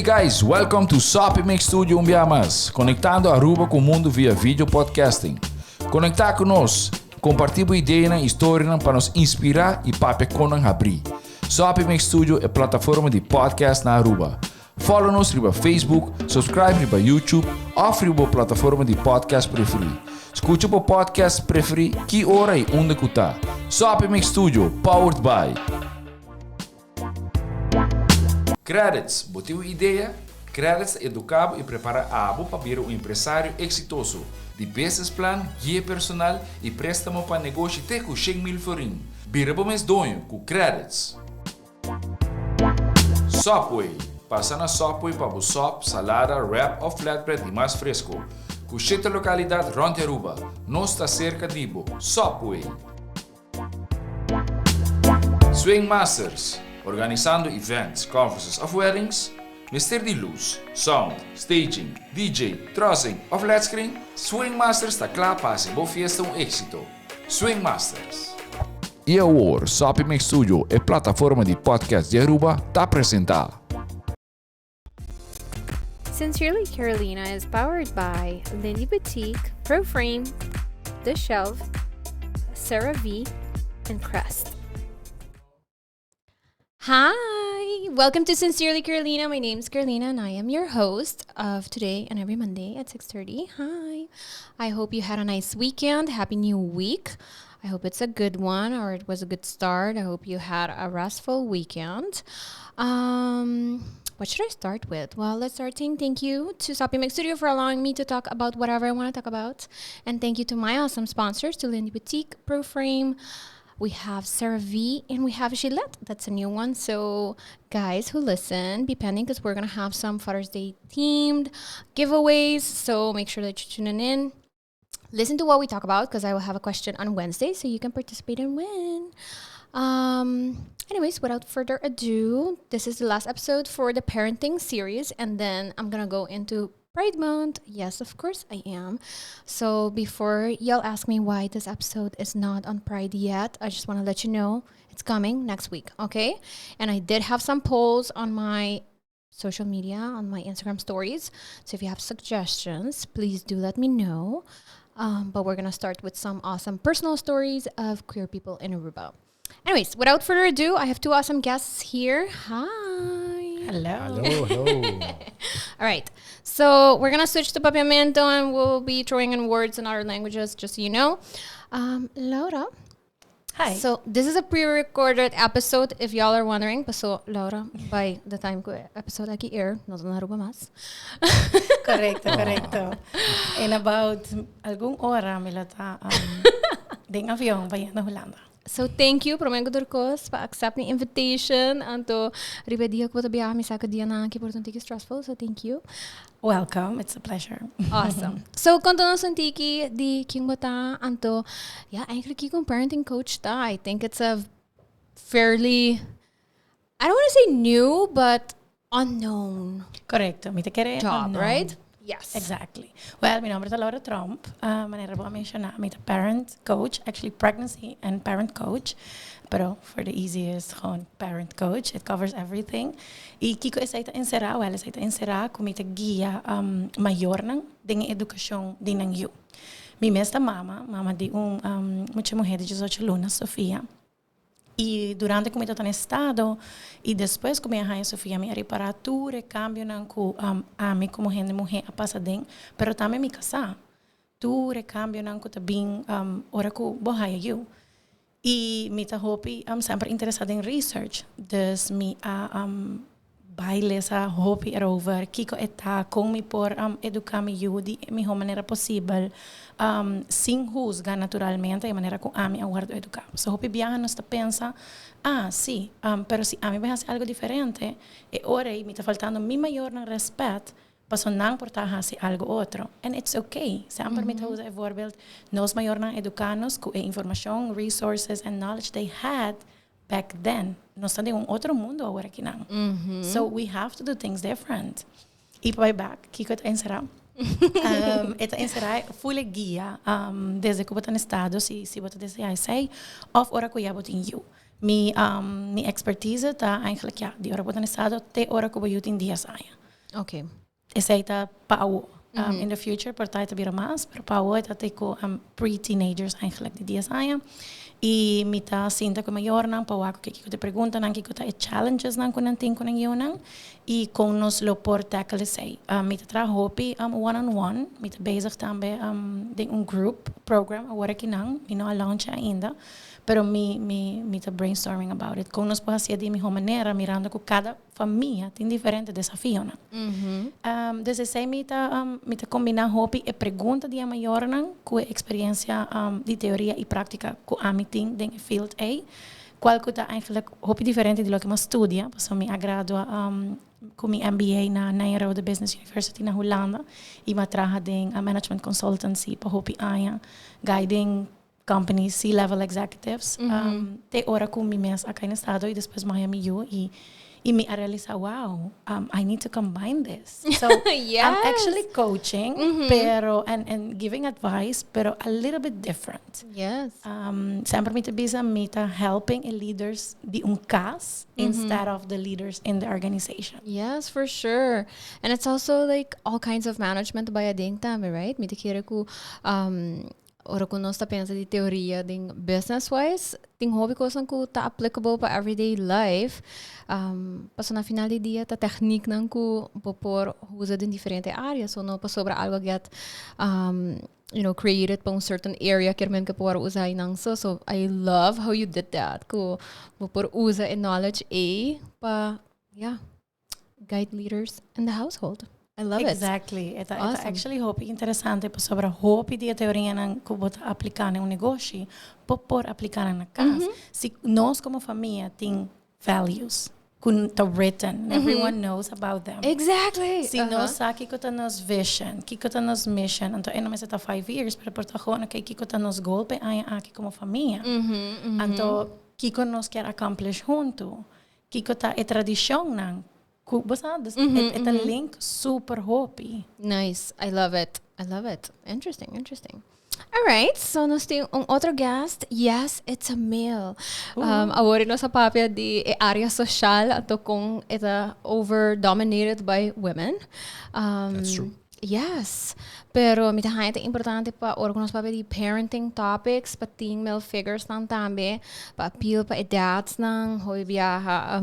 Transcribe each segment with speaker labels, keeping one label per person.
Speaker 1: guys, welcome to Sopi Mix Studio Umbiamas, conectando Aruba com o mundo via vídeo podcasting. Conectar conosco, compartilhar ideias e histórias para nos inspirar e para conan abrir. Sopi Mix Studio é plataforma de podcast na Aruba. Follow-nos riba Facebook, subscribe riba YouTube ou riba plataforma de podcast preferido. Escute o podcast preferido que hora e onde que tá. Sopi Mix Studio, powered by Qredits. Botiu ideia? Qredits educa e prepara a abo para vir um empresário exitoso. De business plan, guia personal e préstamo para negócio até com 100,000 florin. Bira bom mês donho com Qredits. Sopway. Passa na Sopway para o sop, salada, wrap ou flatbread e mais fresco. Com 7 localidades rond Aruba. Nós está cerca de Ibo. Sopway. Swingmasterz. Organizando events, conferences of weddings. Mister de luz, sound, staging, DJ, trussing of LED screen. Swingmasterz está claro para ser boa fiesta éxito. Swingmasterz. E agora, Sopi Mix Studio é plataforma de podcast de Aruba está apresentar.
Speaker 2: Sincerely Carolina is powered by Lindy Boutique, Proframe, The Shelf, CeraVe, and Crest. Hi! Welcome to Sincerely Carolina. My name's Carolina and I am your host of today and every Monday at 6:30. Hi! I hope you had a nice weekend. Happy New Week. I hope it's a good one or it was a good start. I hope you had a restful weekend. What should I start with? Well, let's start saying thank you to Sopi Mix Studio for allowing me to talk about whatever I want to talk about. And thank you to my awesome sponsors, to Lindy Boutique, Proframe. We have CeraVe and we have Gillette. That's a new one. So guys who listen, be pending because we're going to have some Father's Day themed giveaways. So make sure that you're tuning in. Listen to what we talk about because I will have a question on Wednesday so you can participate and win. Anyways, without further ado, this is the last episode for the parenting series, and then I'm gonna go into Pride Month. Yes, of course I am. So before y'all ask me why this episode is not on Pride yet, I just want to let you know it's coming next week, okay? And I did have some polls on my social media, on my Instagram stories. So if you have suggestions, please do let me know. But we're gonna start with some awesome personal stories of queer people in Aruba. Anyways, without further ado, I have two awesome guests here. Hi.
Speaker 3: Hello.
Speaker 2: All right. So we're going to switch to Papiamento and we'll be throwing in words in other languages, just so you know. Laura.
Speaker 3: Hi.
Speaker 2: So this is a pre-recorded episode, if y'all are wondering. So Laura, by the time ko episode aquí air, no na Aruba mas.
Speaker 3: Correcto. In about algún hora, milata, ding avião pa na Holanda.
Speaker 2: So thank you, Promengo Durkos, for accepting the invitation. Anto ribedia ko tabiya mi sa kadia na ki portantiki stressful. So thank you.
Speaker 3: Welcome. It's a pleasure.
Speaker 2: Awesome. So konto no santiki di king bata anto eigenlijk ki kong parenting coach ta. I think it's a fairly, I don't want to say new, but unknown.
Speaker 3: Correcto. Mi te quiere
Speaker 2: job,
Speaker 3: unknown.
Speaker 2: right? Yes.
Speaker 3: Exactly. Well, mi nombre es Laura Tromp. Manera voy a mencionar, mi parent coach, actually pregnancy and parent coach. Pero for the easiest, gewoon parent coach. It covers everything. Y Kiko is aita insera, well, is aita insera, kumita guia mayor ng dingi educacion din ng you. Mi mesta mama di mucha mujer de 18 lunas, Sofia. E durante que eu estou no estado e depois que eu Sofia me reparatura cambio não com a mim como mulher a passar dentro, pero também me casar tu recambio não com também ora que boa eu e me tá hobby sempre interessada em research dus me baile essa hobby erover kiko eta como me por educar me eu de minha maneira possível sem juzgar naturalmente de maneira como a mim aguardo educar so hobby viaja nos pensa sim pero se a mim vai fazer algo diferente e ora me está faltando mi maior respeito para não portar fazer algo outro and it's okay sempre me tá usar voorbeeld nós maior não educar-nos com informação resources and knowledge they had back then, nós estamos em outro mundo agora aqui não. So we have to do things different. E para back, que eu estou encerrado. Estou encerrado, fui guia desde que eu estou no estado, se você deseja sei, of ora que eu estou em you. Mi expertise está eigenlijk de ora que eu estou no estado, te ora que eu estou em dia saia.
Speaker 2: Okay.
Speaker 3: Essa aí tá pau. In the future, por tijd te bira mais, pero pau é dat ik pre-teenagers eigenlijk die zijn. E me tá sinta como maior não para o que te pergunta não que tá challenges não quando tem com eu não e com nos lo por tackle sei me tá hobby one on one me tá bezig também de group program agora que não me não launch ainda pero me tá brainstorming about it com nos pode ser de minha maneira mirando com cada família tem diferente desafio não desde sei me tá combinar hobby e pergunta de maior não com experiência de teoria e prática com a meeting den field A qual que tá eigenlijk hobby diferente de lo que me studia porque me agrado com meu MBA na Nairobi Business University na Holanda e me traga den management consultancy para hobby aia guiding companies, C-level executives. Te ora com mim mesmo aqui no estado e depois Miami e me realizar, wow, I need to combine this. So
Speaker 2: Yes.
Speaker 3: I'm actually coaching, pero and giving advice, pero a little bit different.
Speaker 2: Yes.
Speaker 3: Sempre me te bisa me te helping leaders di caso instead of the leaders in the organization.
Speaker 2: Yes, for sure. And it's also like all kinds of management by a ding tame, right? Me te kira ku ora kung nós tá pensa de teoria de business-wise, tem hobby ko que tá applicable para everyday life. Passo na final de dia, tá technique não ku por usa em diferentes áreas. So não sobre algo get created para certain area que men que por usar nang so I love how you did that. Ku por usa in knowledge pa guide leaders in the household. I love
Speaker 3: exactly.
Speaker 2: it.
Speaker 3: Exactly.
Speaker 2: Awesome.
Speaker 3: It's actually hobby interessante sobre hobby de teoria nan que bota aplicar em negócio, por aplicar na casa. Se nós como família tem values, kun tá written, everyone knows about them.
Speaker 2: Exactly.
Speaker 3: Se nós sabe que tá nos vision, que tá nos mission, então não mais tá 5 years, pero por tá agora que tá nos goal pe aqui como família. Então que nós quer accomplish junto, que tá é tradição nan. It's a link super hobby.
Speaker 2: Nice. I love it. Interesting. All right. So, nós temos outro guest. Yes, it's a male. Agora, nossa papia de área social ato kung ita over-dominated by women.
Speaker 1: That's true.
Speaker 2: Yes. Pero mita haita importante pa organos pa di parenting topics pa ting male figures nang tambe pa appeal pa edats nang hoy biyaha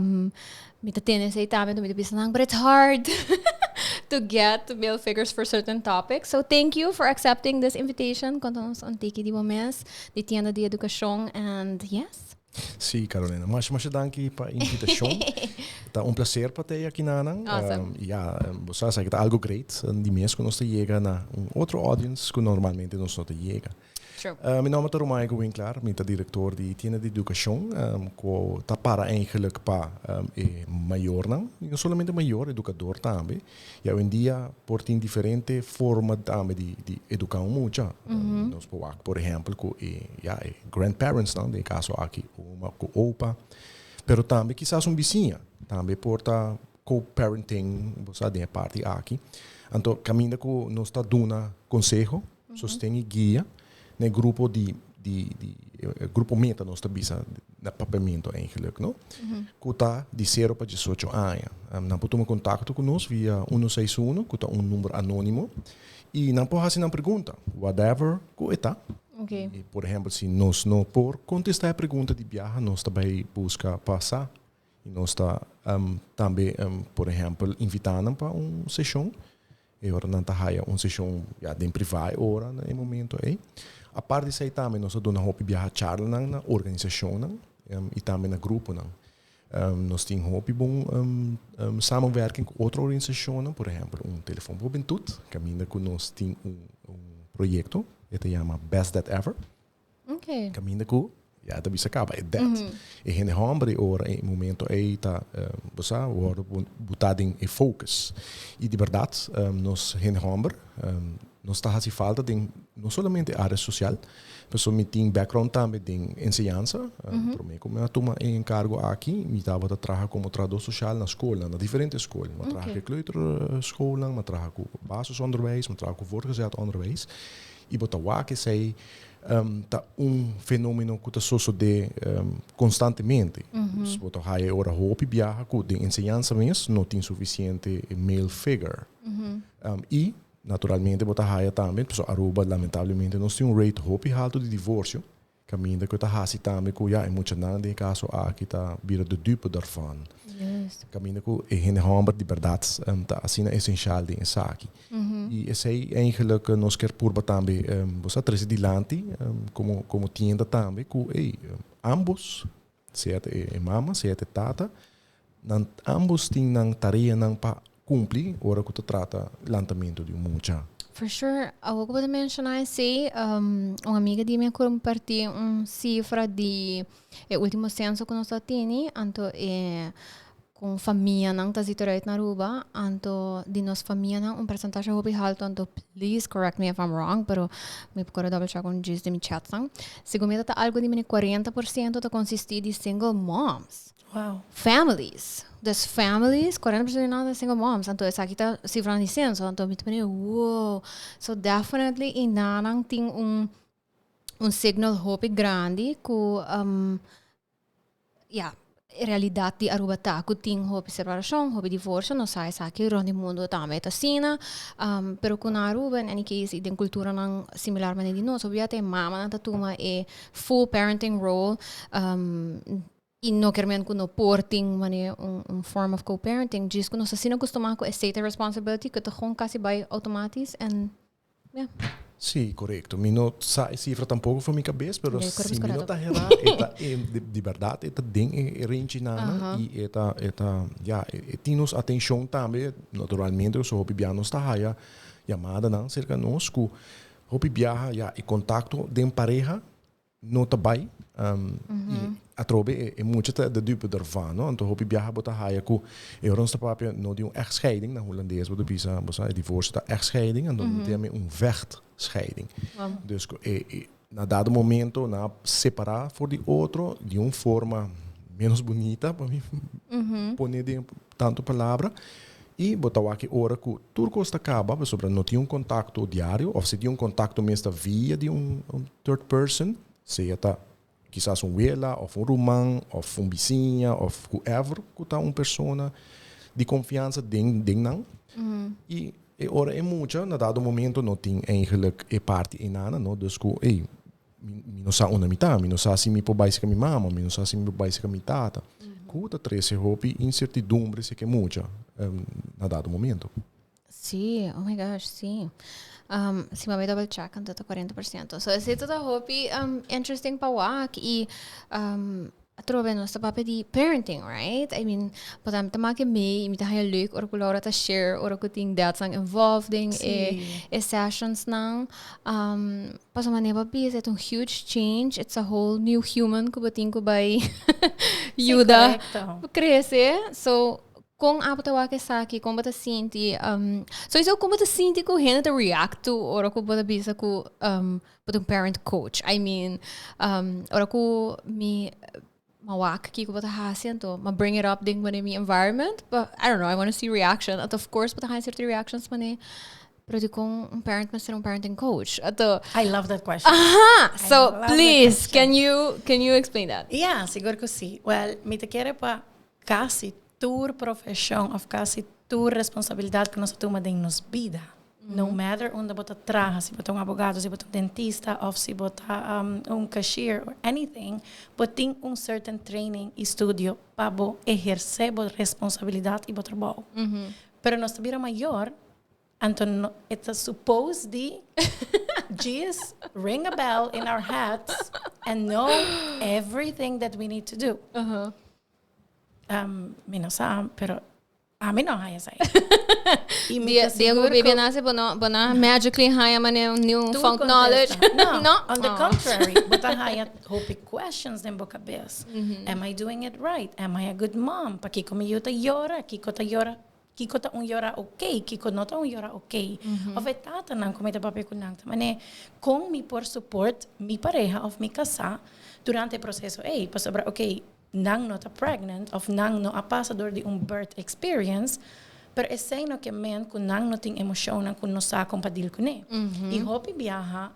Speaker 2: mita tendency tambe mita bisa nang but it's hard to get male figures for certain topics. So thank you for accepting this invitation. Contanos ang tiki di moments di Tienda de Educacion and yes.
Speaker 4: Sim, Carolina. Mas danke para a invitação. Tá prazer para ter aqui na Anang.
Speaker 2: Awesome.
Speaker 4: Você sabe que tá algo great. De mês que nós chega na outro audience que normalmente nós não chega.
Speaker 2: True.
Speaker 4: Mijn naam is Rhomyko Winklaar, ik ben directeur die Tienda de Educacion. Tá para eigenlijk para maior não, não somente maior educador também. E hoje em dia por tem diferente forma também de educar muito. Nós podemos, por exemplo, com grandparents não, de caso aqui uma com opa, pero também quizás vizinha, também por tá co-parenting, você de parte aqui. Então caminha com nós tá dando conselho, sustém e guia. No grupo grupo meta nós bisa na papiamento eigenlijk, no? Kuta de 0 para 18 anos. Não pode tomar contato conosco via 161, kuta número anônimo e não pode fazer uma pergunta, whatever, kuta.
Speaker 2: Okay.
Speaker 4: E, por exemplo, se nós não por contestar a pergunta de viagem, nós também busca passar e nós está também, por exemplo, invitando para sessão. E ora não tá haia sessão de privado ora no momento aí. A parte disso aí também nós damos uma viagem charla na organização e também no grupo nós temos hobby bom samenwerking com outra organização, por exemplo, telefone para juventude, caminha com nós tem projeto que se chama Best That Ever.
Speaker 2: Okay.
Speaker 4: Caminha com da bisa acaba é that. E gente hombre ora em momento aí tá você ora botado em focus. E de verdade nós gente hombre nós está fazendo falta de não somente área social, mas também tem background também de ensinança. Por mim, como eu tomo encargo aqui, me estava a trabalhar como tradutor social na escola, na diferentes escolas. Eu trabalho com kleuterscholen, eu trabalho com basisonderwijs, eu trabalho com voortgezet onderwijs. E botar que sei tá fenômeno que sucede constantemente. Se você vai ora hopi viaja com de ensinança mesmo, não tem suficiente male figure. E naturalmente você vai também, porque Aruba lamentavelmente não tem rate hopi alto de divórcio. Caminho que está assim também que é muito nada em caso aqui está vira de dupe daarvan.
Speaker 2: Yes.
Speaker 4: Caminho que é een de verdade tá assim é essencial de aqui. E esse é eigenlijk nós quer por também você traz dilante como tienda também que ambos seja mama seja tata ambos têm tarefa não para cumprir hora que tu trata lançamento de mucha.
Speaker 2: For sure. Ako ko mencionar uma amiga di me compartir cifra de último censo que nós temos, anto com família não tá situado na Aruba, anto de nossa família não percentagem hobi alto, anto please correct me if I'm wrong, pero me procura double check on just de mi chat sang. Segundo tá algo de 40% tá consistir de single moms.
Speaker 3: Wow.
Speaker 2: Families. Das families, 40% não single moms. Então, essa aqui está cifra de censo. Então, me também, wow. So, definitely, inanang tem signal hope grande que, realidade de Aruba tá, que tem hope separação, hope divórcio, não sai aqui, onde o mundo também está assim. Pero com a Aruba, em any case, tem cultura não similar maneira de nós. Obviamente, mama não toma full parenting role, e não queremos que não portem form of co-parenting, diz que nós assim acostumamos com essa responsibility que gewoon quase vai automatisch and yeah.
Speaker 4: Sim, correto. Não sai cifra tampouco foi minha cabeça, mas se não está errado, de verdade, está bem original e temos atenção também, naturalmente, o seu bianos está aí, chamada não cerca nós que o viaja e contato de pareja não está bem. A trobe é muito de dupe daarvan, no? Então hopi viaja bota haia ku eurons papia no de echtscheiding, na Hollandees wat de visa, bosa divórcio da echtscheiding en dan tem vechtscheiding. Dus na dado momento na separar voor die outro de forma menos bonita para mim poner de tanto palavra e botar aqui hora que tudo está acaba, sobre não tem contato diário, ou se tem contato mesmo via de third person, seja tá quizás abuela, ou irmão, ou vizinha, ou whoever, que está uma pessoa de confiança dentro não. E ora é muito, na dado momento não tem eigenlijk parte em nada, não? Dus que, não sabe uma mitad, não sabe se me pode baixa com minha mama, não sabe se me pode baixa com minha tata. Cuta treze hobby, incertidumbre, se que muito, na dado momento.
Speaker 2: Sim, oh my gosh, sim. Se me double check, então tá 40%. So, esse tudo hobby interesting pa wak e trove no sta papel de parenting, right? I mean, podem tomar que me imita haya leuk or kulora ta share or ko ting dat sang involved in sessions nang pas maneba is it a huge change. It's a whole new human ko bating ko by yuda crescer. So kung apatawa ke saki kung bata sinti so iso kung bata sinti ko hena to react to or ko bata bisa ko but parent coach. I mean or ko mi mawak ki ko bata hasian to ma bring it up ding when mi environment, but I don't know, I want to see reaction. At of course bata hasian certain reactions mane pero di kong parent mas un parenting coach. Ato
Speaker 3: I love that question.
Speaker 2: So please can you explain that?
Speaker 3: Yeah, siguro ko si. Well, mi te quiere pa kasi tu profissão of casi tu responsabilidade que nós toma em nos vida. No matter onde bota traja, se bota advogado, se bota dentista, ou se bota cashier or anything, but tem certain training e estudio para bo exercer bo responsabilidade e bo trabalho. Pero nós tabira maior, então it's supposed de just ring a bell in our heads and know everything that we need to do. Mi no sabe, pero a mí no hay esa.
Speaker 2: Diego baby nase bona magically haya mane new found knowledge.
Speaker 3: No, on the contrary, but I have hope questions in boca cabeça. Am I doing it right? Am I a good mom? Pa kiko mi yuta yora, kiko ta yora okay, kiko nota yora okay. Of etata nang kumita papi kunang mane kung mi por support mi pareja of mi casa durante o processo. Pa sobra okay. Nang not pregnant of nang no pasador de birth experience, Pero é no que men que não tem emoção, que não sabe compartilhar com ele. E hopi viaja,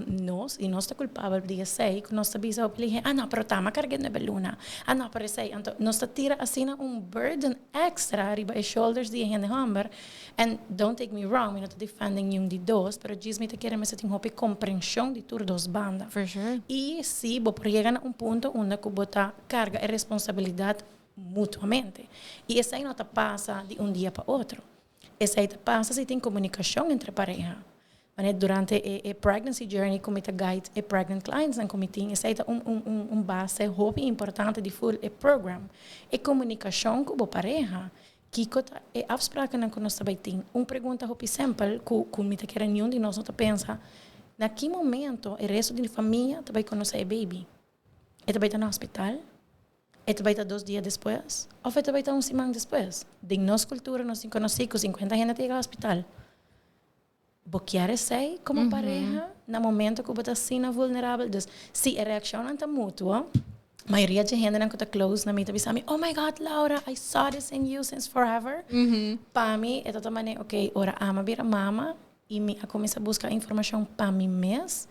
Speaker 3: nós, e nós está culpável de sei, que nós está bisa hopi lihe, não, pero tama carregando na beluna. Não, pero sei, então, nós está tira assim burden extra riba e shoulders de gente hammer. And don't take me wrong, I'm not defending yung de dos, pero diz me te querem mas tem hopi compreensão de tur dos bandas.
Speaker 2: For sure.
Speaker 3: E se bo chega a ponto onde que bota carga e responsabilidade mutuamente. E isso aí não te passa de dia para outro. Isso aí te passa se tem comunicação entre pareja. Mas durante a pregnancy journey, como te guide a pregnant clients, como tem, isso aí é base muito importante de full program. A comunicação com a pareja, que é afspraken que nós também tem. Pergunta muito simples, que me te quer nenhum de nós não pensa, na que momento o resto da família vai conhecer o baby? Ele vai estar no hospital? Ele vai estar 2 dias depois? Ou ele vai estar 1 semana depois? De nossa cultura, nós conhecemos 50 gente chega ao hospital. Boquear sei como pareja, no momento que você está sendo vulnerável. Então, se a reação não está mútua, a maioria de gente não está close, na minha bisa, oh my God, Laura, I saw this in you since forever. Para mim, é totalmente, ok, ora ama vira mama, e me começa a buscar informação para mim mesmo,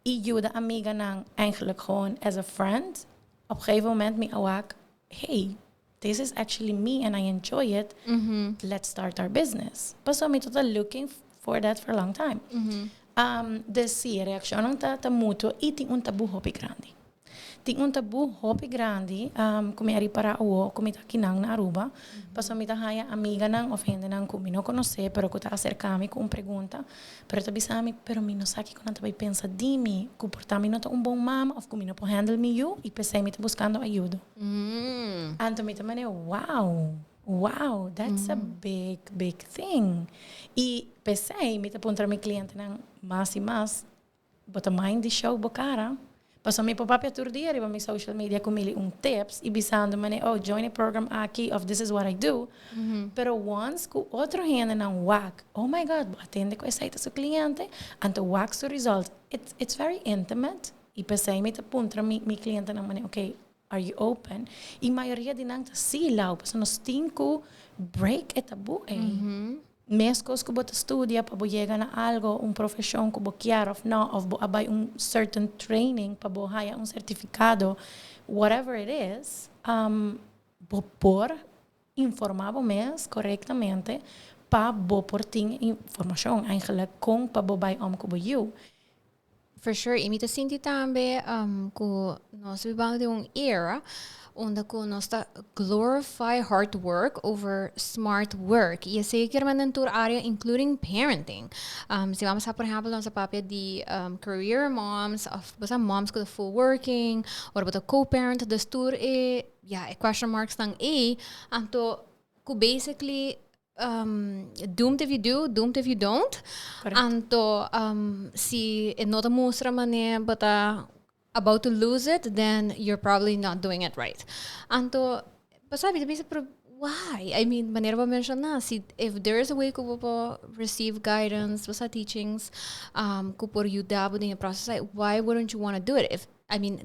Speaker 3: e ajuda a amiga não, eigenlijk gewoon as a friend. Op een gegeven moment me awak, hey, this is actually me and I enjoy it. Let's start our business. So me total looking for that for a long time. Dus zie, reactie aan ta mutuo e tem tabu hopi grande. Tem tabu hopi grande, como é para o como está aqui na Aruba. Passo me haya amiga nang ofende nang que me não conhece, pero que está acercame com pergunta, pero tá bisami, pero me não sabe que quando vai pensar de mim, que portar-me não tá bom mama, ou que me não pode handle me eu, e pensei me tá buscando ajuda. Então me também wow, that's a big thing. E pensei me tá pontar meu cliente nang mais e mais, bota mind de show bocara. Passou me para papel turdia, riba me social media com ele tips e bisando mane join a program aqui of this is what I do. Pero once que outro gente não whack, oh my God, atende com essa seu cliente, anto whack seu result. It's very intimate. E pensei me apunta mi cliente não mane, okay, are you open? E maioria de nang se lá, passou nos tinco break tabu Mescos que você estudia para você chegar a algo, profissão que você quer ou não, ou você certain training para você ganhar certificado, whatever it is, por informar você corretamente para você ter informação, eigenlijk, com para você com você.
Speaker 2: For sure. E me te sinti também que nós vivemos de era onde nós está glorify hard work over smart work. E zeker met een tour area, including parenting. Se vamos a, por ejemplo, nossa papel de career moms, of basta moms que full working, or basta co-parent, dus tour question marks tang anto ku basically doomed if you do, doomed if you don't.
Speaker 3: Correct.
Speaker 2: Anto si nota mostra mané bata about to lose it, then you're probably not doing it right. Anto, pasabi, why? I mean, manera ba mention na, if there is a way ko po receive guidance, basta teachings, ko por ayuda din yung process, why wouldn't you want to do it?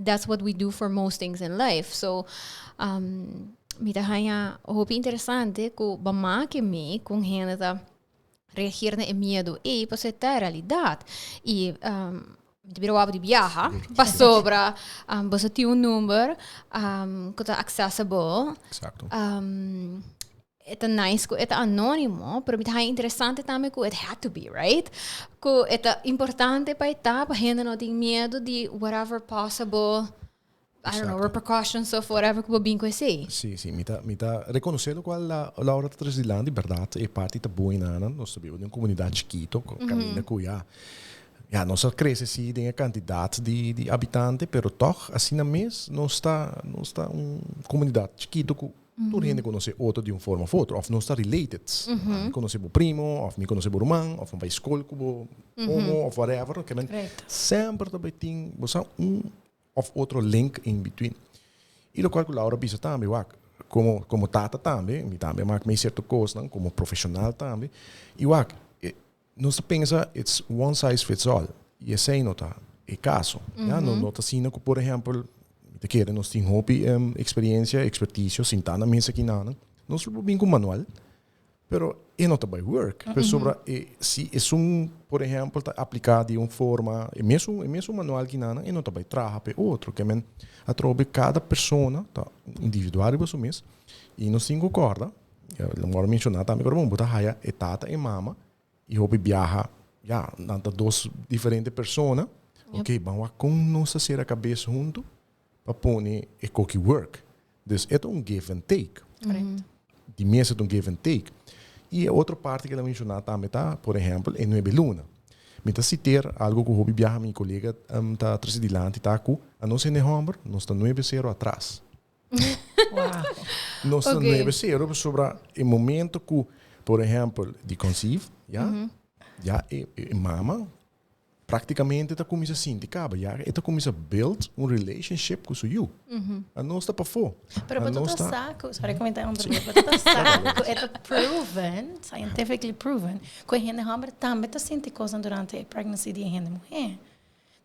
Speaker 2: That's what we do for most things in life. So, mita hanya, hopi interessante, ko bama que me, kung hena ta reagir na medo, pues esta é realidade. E, Birawa di biyaha, pa sobra, basta ti un number, kuta accessible.
Speaker 4: Exacto.
Speaker 2: Ita nice ko, ita anonimo, pero mitahay interessante também ko it had to be, right? Ko ita importante pa ita, pa henda no ting miedo di whatever possible, I don't know, repercussions of whatever ko babin ko say.
Speaker 4: Sì, mi ta riconoscendo qual la ora trasilandi, verdade, e parte ta boa inana, nós sabemos de uma comunidade chiquito, caminha cuia. Ja, nós cresce tem a quantidade de habitantes, pero toch, assim na mes, não está comunidade chiquito que todo mundo conhece outro de uma forma ou outra, ou não está related. Me conhece o primo, ou me conhece o irmão, ou vai escola com o homo, ou whatever. Sempre também tem ou outro link in between. E o qual que Laura bisa também, como tata também, me também maak me certo coisa, como profissional também. E nós pensa it's one size fits all. E esse aí não tá é caso. Não tá assim que, por exemplo, te querem nós tem hobby, experiência, expertise, sentar na mesa aqui nada. Nós vamos bem com manual. Pero não está by work. Se por exemplo, está aplicado de uma forma, e mesmo manual que não está by trabalhar para outro, que a trobe cada pessoa, tá individual e mesmo, e não se concorda. Eu moro mencionar também, agora vamos botar raia, tata e mama, e hobby viaja, nanta duas diferentes pessoas, ok, vamos com nossa ser a cabeça junto, para pôr e cookie work. Dus é give and take. De mesa é give and take. E a outra parte que ela mencionou também, tá, por exemplo, é 9 luna. Me está citar algo que o hobby viaja, minha colega está atrás de delante, tá, com a nossa novembro, nós está 9-0 atrás. Nós está 9-0 sobre o momento que, por exemplo, de conceive, e mama, praticamente está começa a sentir, está começa a build relationship com o seu. A nós está para fora.
Speaker 3: Pero para todo saco, sorry comentar para todo saco, é proven, scientifically proven, que a gente homem também está sentindo coisas durante a pregnancy de a gente mulher.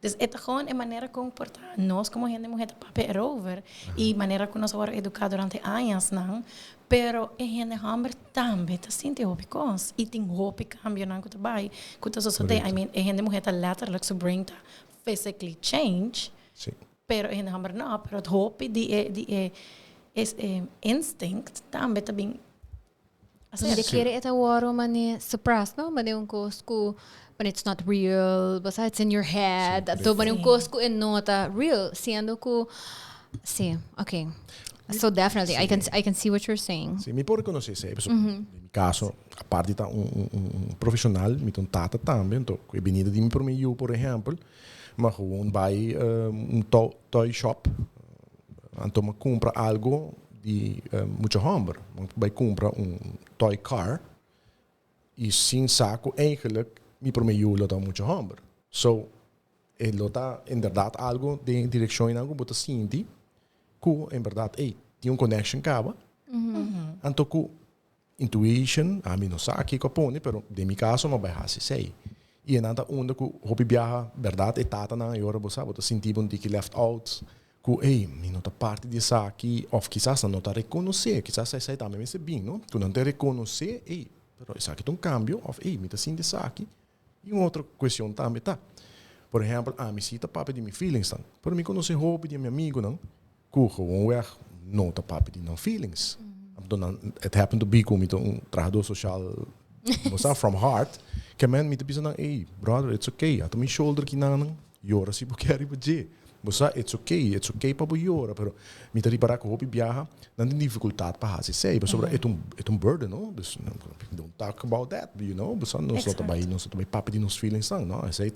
Speaker 3: Dus é gewoon a maneira como comportar nós como gente mulher tá papel over e maneira como nós vamos educar durante anos não, pero a gente homem também está sentindo hobby coisas e tem hobby cambio não que tá bem, que tá só tem, I mean, a gente mulher tá letterlijk so bring tá physically change, pero a gente homem não, pero o hobby de instinct também tá bem.
Speaker 2: Assim, de querer esta hora mane suppress, não, mane cosco. When it's not real, but it's in your head. Então, mas cosco é nota real, sendo que, sim, okay. So definitely, I can see what you're saying.
Speaker 4: Sim, me pode reconhecer isso. No meu caso, a parte tá profissional, me tem tata também, então, que é venida de mim por mim, por exemplo, mas gewoon vai toy shop, então me compra algo de muito hammer, vai comprar toy car e sem saco eigenlijk mi promeio lo tá muito hammer. So, lo tá em verdade algo de direção em algo bota sinti, que em verdade tem connection caba. Anto que intuition, a mim não sabe aqui que põe, pero de mi caso não vai assim sei. E nada onda que hobby viaja, verdade é tata na hora você bota sinti bom de que left out, que mi não tá parte disso aqui, ou quizás não tá reconhecer, quizás sai também me se bem, não? Tu não te reconhecer, pero isso aqui tem cambio, ou me tá sinti isso aqui. E uma outra questão também tá. Por exemplo, me cita papo de minha feelings não. Por mim conhecer hobby de meu amigo não. Que gewoon não tá papo de não feelings. Então, it happened to be como trabalhador social, from heart. Que man me te pensa não, brother, it's okay. Até meu shoulder que não, llora se porque é riba. Você, it's okay para llorar, pero me te reparar que hobby viaja, não tem dificuldade para fazer sei, mas sobre é burden, não? Dus don't talk about that, you know? Você não só também papo de nos feelings não, sei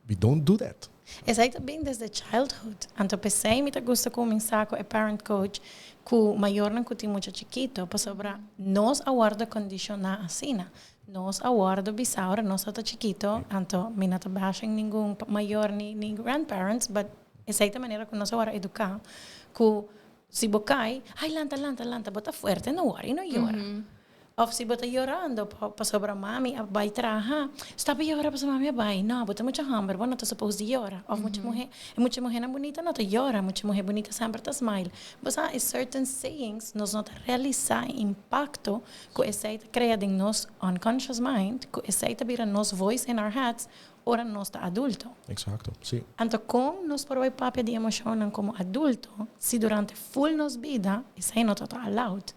Speaker 4: we don't do that.
Speaker 3: Essa aí também desde childhood. Então pensei me te gusta começar com a parent coach, que maior não que tem muito chiquito, para sobre nós aguarda condicionar assim, nós aguarda bisaura, nós está chiquito, então me não tá bashing nenhum maior nem grandparents, but essa é a maneira que nós aguarda educar, que se bocai, lanta, bota forte, não worry, não llora. Ou se bota llorando para sobre mami, vai trabalhar, está para llorar para sobre mami, vai, não, bota muito hammer, não está supposed de llorar. Ou muita mulher não bonita não está llora, muita mulher bonita sempre está smile. Mas há certain sayings, nós não realizar impacto que esse está criado em nosso unconscious mind, que esse está vira nosso voice in our heads, ora nós está adulto.
Speaker 4: Exato, sim.
Speaker 3: Então, como nós por papel de emoção como adulto, se durante full nos vida, isso aí não está allowed.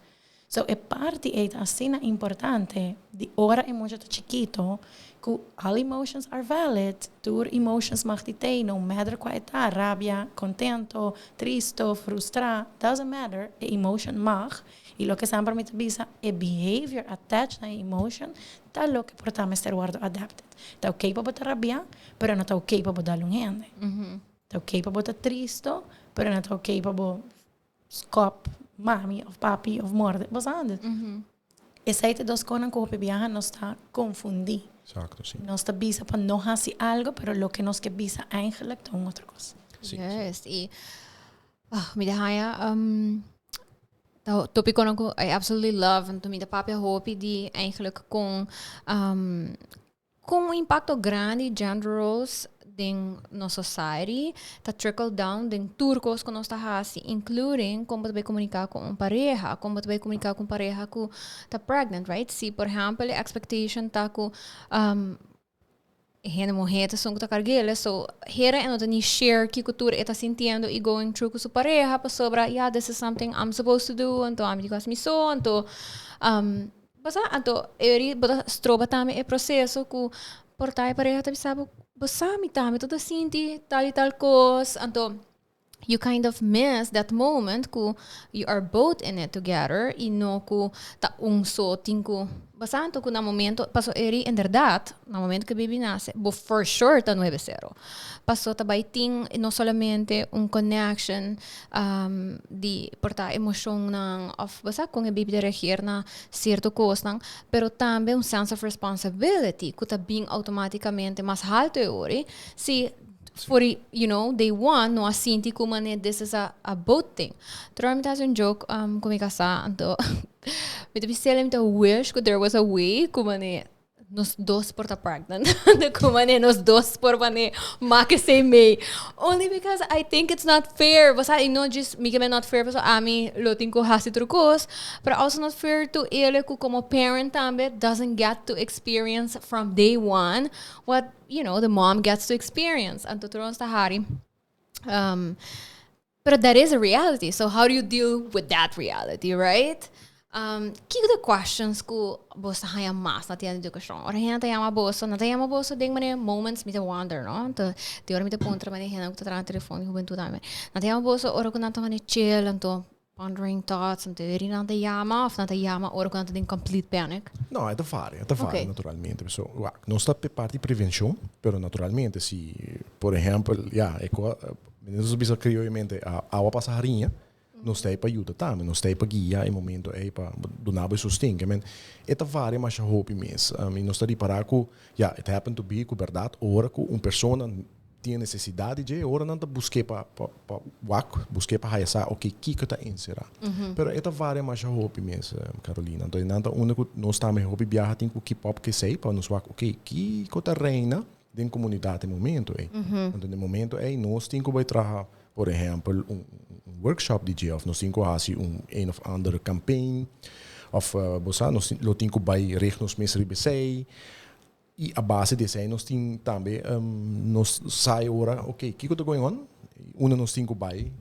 Speaker 3: So, é parte assim importante de ora emoção chiquito que all emotions are valid, tur emotions mag die ter, no matter qual é rabia, contento, triste, frustrado, doesn't matter, a emotion mag, e lo que sempre me bisa é behavior attached na emotion, tal lo que portamos ser guardo adapted. Tá ok para botar rabia, pero não tá ok para botar longe. Tá ok para botar triste, pero não tá ok para botar scop mami of papi of morde, was anders. Essa é dos coisas que o viaja nos está confundir.
Speaker 4: Exacto, sim.
Speaker 3: Nos está bisa para não fazer algo, pero lo que nos que bisa eigenlijk é outra coisa.
Speaker 2: Yes, e me deixa tópico que I absolutely love, en me de papi hoop die eigenlijk com impacto grande gender roles din no society, ta trickle down din turcos que nós tá hasi, including como vai comunicar com pareja, como vai comunicar com pareja que tá pregnant, right? Se, por exemplo, a expectation tá com hena morreta são que tá carguela, so hera é não share que cultura está sentindo e going through com sua pareja para sobra, yeah, this is something I'm supposed to do, então I'm because me so, então basta, então eu stroba também é processo que portar a pareja tá sabe, basta me também tudo senti tal e tal coisa, então you kind of miss that moment que you are both in it together e não que tá só tinko bastante que no momento passou eri em verdade no momento que o bebê nasce but for sure tá 9-0 passou também tem não somente connection de portar emoção não of basta com o bebê de reagir na certo coisa pero também sense of responsibility que tá bem automaticamente mais alto ori se for day one, no asinti como this is a boat thing. Tromp has a joke comigo sa anto. Me te bisele me wish that there was a way como nos dos por ta pregnant. Como nos dos por make say me. Only because I think it's not fair. Basta não just me not fair pero a mim lo tenho hasi trucos, but also not fair to ele como parent também doesn't get to experience from day one what the mom gets to experience. Anto turon sta hari. But that is a reality. So how do you deal with that reality, right? Kiko the questions ko bosa haya mas na tienda educacion. Ora hena tayama bosa ding mane moments me to wonder, no? Te ora me te pontra mane hena ko tra telefone juventude dame. Na tayama bosa ora ko nanta mane chill anto pondering thoughts anto eri nanta yama of nanta yama ora ko nanta ding complete panic.
Speaker 4: No, è da fare naturalmente. So, non sta per parte di prevenzione, però naturalmente si, per esempio, ecco, non bisogna creare in mente a passarinha. Não está para ajuda também, não está para guiar em momento é para donar o sustento, mas é tá várias mais hobby mesmo. Não está de parar com, it happen to be com verdade, ora com uma pessoa tem necessidade de, ora não tá buscar para buscar para raiar, ok, que tá inserar. Pero é tá várias mais hobby mesmo, Carolina. Então não tá único, nós também hobby viajar tem com keep up que sei para nos ok, que tá reina dentro comunidade no momento é. Então no momento é nós tem que vai trabalhar, por exemplo, workshop DJ of nós temos assim een of andere campaign of nós temos bij regnos mes RBC e a base desse aí nós temos também nós sai ora ok que está going on nós temos bij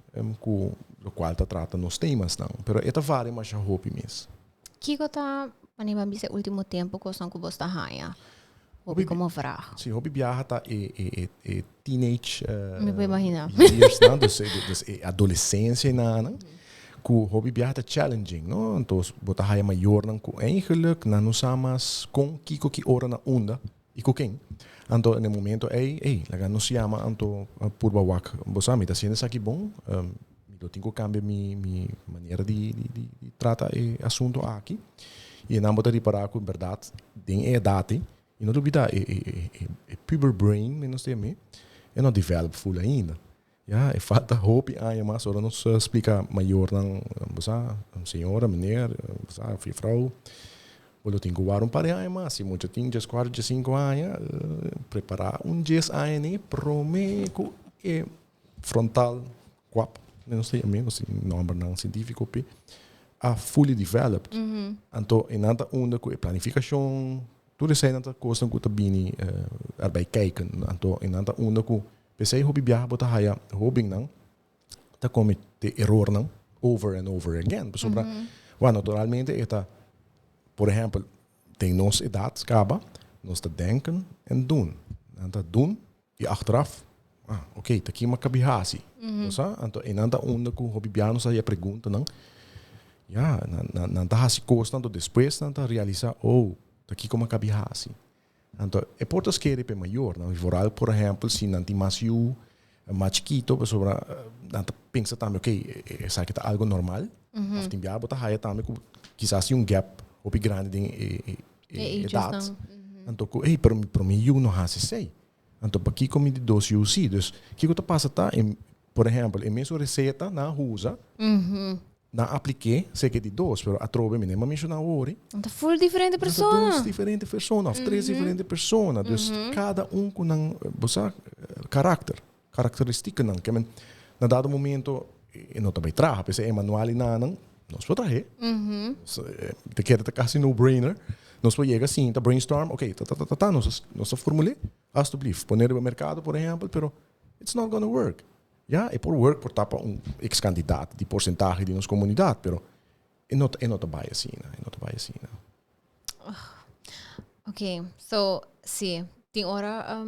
Speaker 4: com o qual está tratando os temas não pero é várias mas já hobby mesmo
Speaker 2: que está anima bise último tempo com que você está raia hobby como vraag.
Speaker 4: Sim, hobby viaja tá teenage
Speaker 2: me vou imaginar.
Speaker 4: Years, não, dus adolescência não. Que hobby viaja tá challenging, não? Então, bota raia maior não com eigenlijk na nos amas com kiko que ora na onda e com quem. Então, no momento laga nos chama anto por bawak. Bosa me tá sendo isso aqui bom. Eu tenho que cambiar minha maneira de tratar o assunto aqui. E não botar reparar com verdade, tem idade. E não duvida, puber brain, menos de mim, não develop full ainda. É falta hope ainda, mas ora não se explica maior não, senhora, mulher, vrouw, eu tenho que guardar para mas se muito tem 45 anos, preparar 10 anos, Rhomyko e frontal, quap, não sei nome não científico, fully developed. Então, em nada onda com planificação. Tudo isso é coisa que também erbij kijken. Então, em nada onda que pensei hobby viajar bota haya hobby não, tá comete error não, over and over again. Sobre, naturalmente está, por exemplo, tem nós idade acaba, nós tá denken en doen, nada doen e achteraf, ok, tá aqui uma cabihasi, então em nada onda que hobby viajar nós aí pergunta não, nada hasi coisa tanto depois nada realizar aqui como cabihasi. Então, é por isso que é para maior. Não? Vooral, por exemplo, se não tem mais chiquito, não pensa também, ok, isso aqui é algo normal. Ou tem biabo, tá aí também, quizás gap ou grande de idade. Então, para mim, eu não sei. Então, para que como de dois eu sei. Então, o que passa tá, por exemplo, em mesma receita na usa, na apliquei, sei que de dois, pero a trove me nem mencionar ori.
Speaker 2: Então, full diferente pessoa.
Speaker 4: Dois diferentes pessoas, of três diferentes pessoas. Dus cada com um caráter, característica não. Que na dado momento, eu não também traga, pensei, manual e não, nós podemos trazer. Te quero quase no-brainer. Nós podemos chegar assim, brainstorm, ok, nós formulei, alsjeblieft, poner no mercado, por exemplo, pero it's not gonna work. Ja, e por work por tapa ex-candidato, de porcentagem de nossa comunidade, pero é não vai assim,
Speaker 2: Ok, so, sim, tem hora,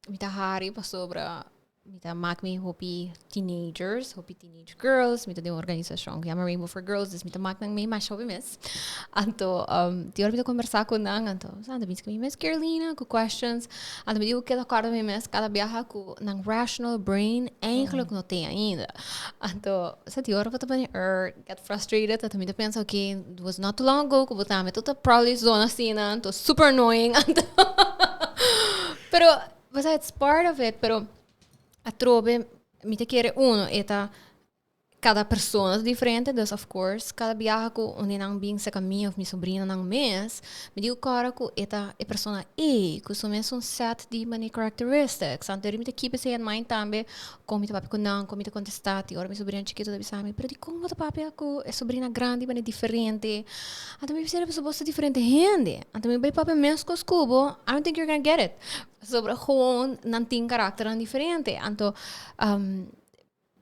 Speaker 2: mita hari pa sobra, mita mak me hopi teenage girls, mita de uma organização que é Rainbow for Girls, dus mita mak nang may mas hopi miss. Anto, tem hora mita conversar com nang, anto, sanda bis kami miss Carolina, com questions, anto me digo que cada miss, cada viaja com nang rational brain, eigenlijk não tem ainda. Anto, sa tem hora pata bani get frustrated, anto mita pensa, okay, it was not too long ago, kubuta me tota probably zona sina, anto super annoying, anto. Pero, basta it's part of it, pero a trove, mi te quiere uno, eta cada persona diferente, dus of course, cada viaja ko onde nang bing sa kami of mi sobrina nang mes, me digo cara ko eta e persona A, ko so mes un set di many characteristics. Anterior mi te keep it in mind tambe, como mi te papi ko nang, como mi te contestati, ora mi sobrina chiquito da bisami, pero di como te papi ako e sobrina grande, mane differente. Anto mi pisere so bosta differente hende. Anto mi bai papi mes ko skubo, I don't think you're gonna get it. Sobre gewoon nanting karakter ang diferente. Anto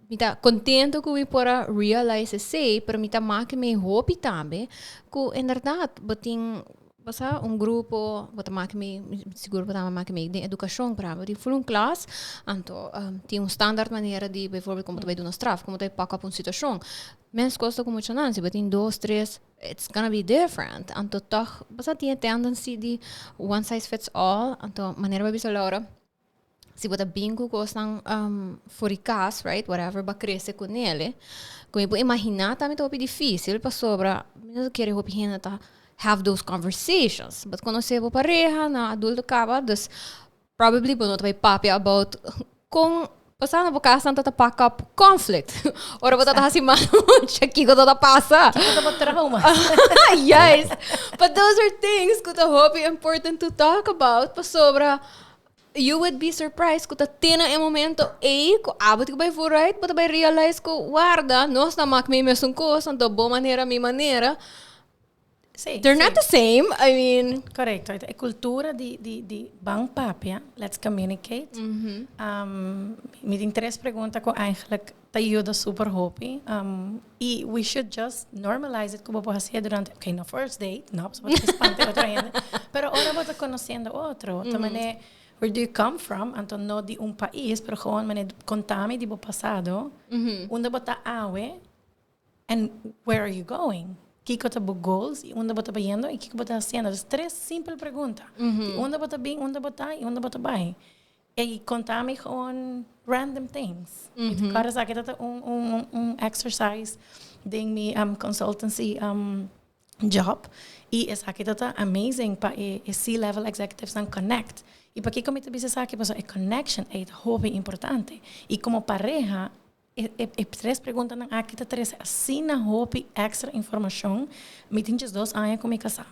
Speaker 2: mita contento que eu pora realize sei, pero mita make me hope também, que inderdaad botin basta grupo, bota make me seguro bota make me de educação para, botin full class, anto tem standaard maneira de, bijvoorbeeld como tu vai do straf, como tu vai pack up situação. Mens costa como chanansi, botin 2, 3, it's gonna be different. Anto toch, basta tem tendency de one size fits all, anto maneira vai bisa Laura. Se você bingo gostam furicas, right? Whatever, ba cresce com ele. Como eu imaginar, também é difícil para sobra. Eu quero que tá have those conversations. But quando você vai pareja, na adulto acaba, dus probably não vai papi about com passar na boca santa tá pack up conflict. Ora você tá assim mano, aqui que tá passa.
Speaker 3: Kita dapat trauma.
Speaker 2: Yes. But those are things que eu hope important to talk about para sobra. You would be surprised kung tatina e momento kung abot ko ba yung right, but ba realize ko, guarda, nos na mak may mesong ko, santo bo manera, mi manera.
Speaker 3: Sí,
Speaker 2: They're not the same, I mean.
Speaker 3: Correcto. A cultura de bang papia, let's communicate. Me interessa pergunta ko eigenlijk tayo super hopi. E we should just normalize it como po hacia durante, okay, no first date, no, so espante otra gente, pero ahora vos conociendo otro, tamane. Where do you come from? Anto no di un país, pero gewoon mane contame di bo pasado. Unda bota awe, and where are you going? Kiko ta bo goals, unda bota bayendo, e kiko bota haciendo. Das tres simple pergunta. Unda bota bing, unda bota, e unda bota bay. E contame gewoon random things. Cara sa kita un exercise ding mi consultancy job. E esa kita amazing pa e C-level executives and connect. E para que como te dice sabe que a connection é hobby importante. E como pareja, três perguntas não aqui tá três assim na hobby extra informação, me tinhas 2 anos com me casar.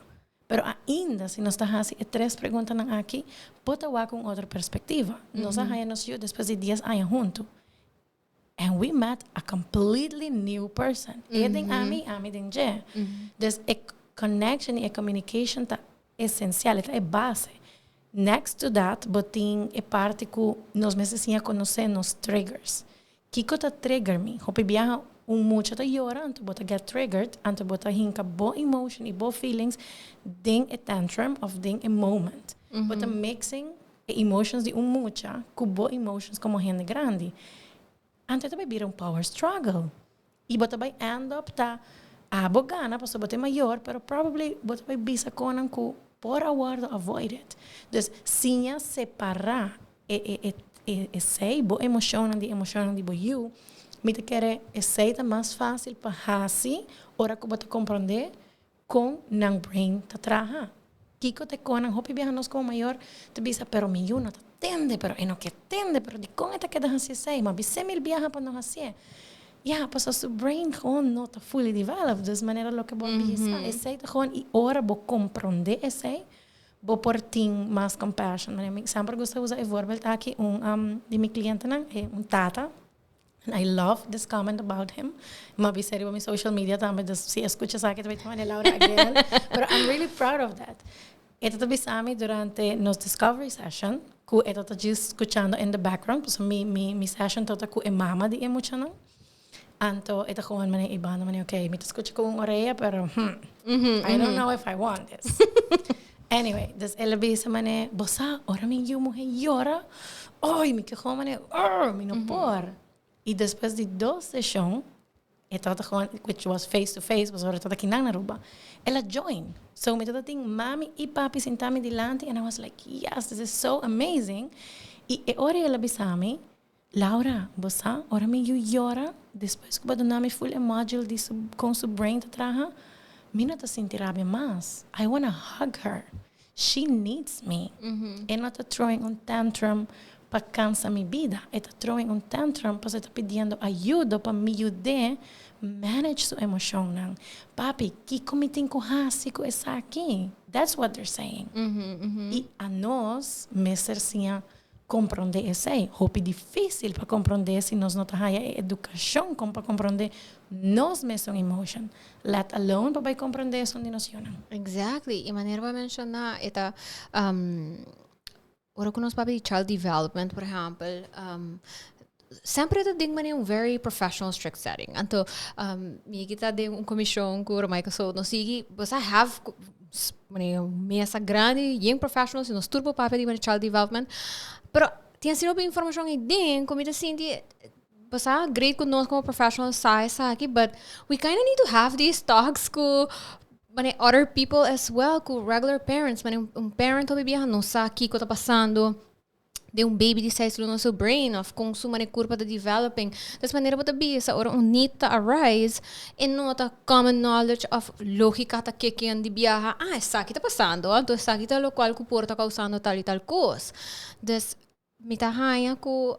Speaker 3: Pero ainda se nós tá assim três perguntas não aqui, pode dar com outra perspectiva. Nós aí nos eu depois de 10 anos junto. And we met a completely new person. Eden ami den je. Dus a connection e a communication tá essencial, é base. Next to that, botin é parte que nós mesmos conhecer nos triggers. Kiko ta trigger me. Hope biaha mucho ta llora, anto bota get triggered, anto bota hinka bo emotion e bo feelings, ding a tantrum of ding a moment. Bota mixing emotions de mucha, ku bo emotions como gente grande. Anto ta vai power struggle. E bota vai end up ta abogana, paso bota maior, pero probably bota vai bisa konan ku por aguardo avoid it. Dus sinha separar sei bo emoção de bo you, me te quer sei tá mais fácil para hasi, ora que bota compreender com nang brain ta traha. Kiko te conan hopi viajanos como maior, te bisa pero mi you no te tende, pero no que tende, pero de com eta que da hasi sei, mas bise mil viaja para não hasi. ja, pas als je brain gewoon not fully developed. Dus manera lo que vos bisa, ese gewoon y ora bo comprende ese, bo porting más compassion. Ik sempre gusta usar el voorbeeld aquí de mi cliente un tata. And I love this comment about him. Maar we serio op mijn social media también, dus si escuchas aquí te weet man Laura again. But I'm really proud of that. Ito bisami durante nos discovery session, ku ito just escuchando in the background, so mi session tota ku mama di mucho no. Anto ito gewoon mane ibano mane okay, mi te escucho con oreja, pero I don't know if I want this. Anyway, dus ela bisa mane bosa, ora mi yo mujer llora. Ay, mi que gewoon mane, mi no por. Y después de 2 sessions, which was face to face, was ahora toda kinang Aruba. Ela joined. So me toda ting mami y papi sentami delante, and I was like, yes, this is so amazing. Y ora ela bisami, Laura, bosa, ora mi you llora, después que badunami full module con su brain te traja, mi no te sentirá más. I want to hug her. She needs me. And not throwing un tantrum para cansa mi vida. Está throwing un tantrum para está pidiendo ayuda para me ayudar manage su emoción. Papi, ¿qué comitin ko hasi ko esa aquí? That's what they're saying. Y a nós, me sercia compreender esse. Hope difícil para compreender se nós não temos educação como para compreender nós mesmos emotion. Let alone para compreender essa noção.
Speaker 2: Exactly. E maneira para mencionar esta ora con os papi child development, por exemplo, sempre ito ding man yung very professional, strict setting. Anto, may kita ding commission ko Rhomyko, so no sige, basta have mesa grande, yung professionals, nos turbo papi di man child development. Pero, tiyan sino pa information din, kumita sinti, basta great ko nos como professionals sa aqui, but we kind of need to have these talks ko other people as well, ko regular parents. Parent o bibia não sabe o que está passando. De baby de 6 no seu brain of kung su curva de developing. Das maneira bota bia sa ora need to arise and not a common knowledge of lógica ta kicking di biaha. Essa aqui tá passando. Então essa aqui tá lo qual ku porta causando tal e tal coisa. Das mitahaya ko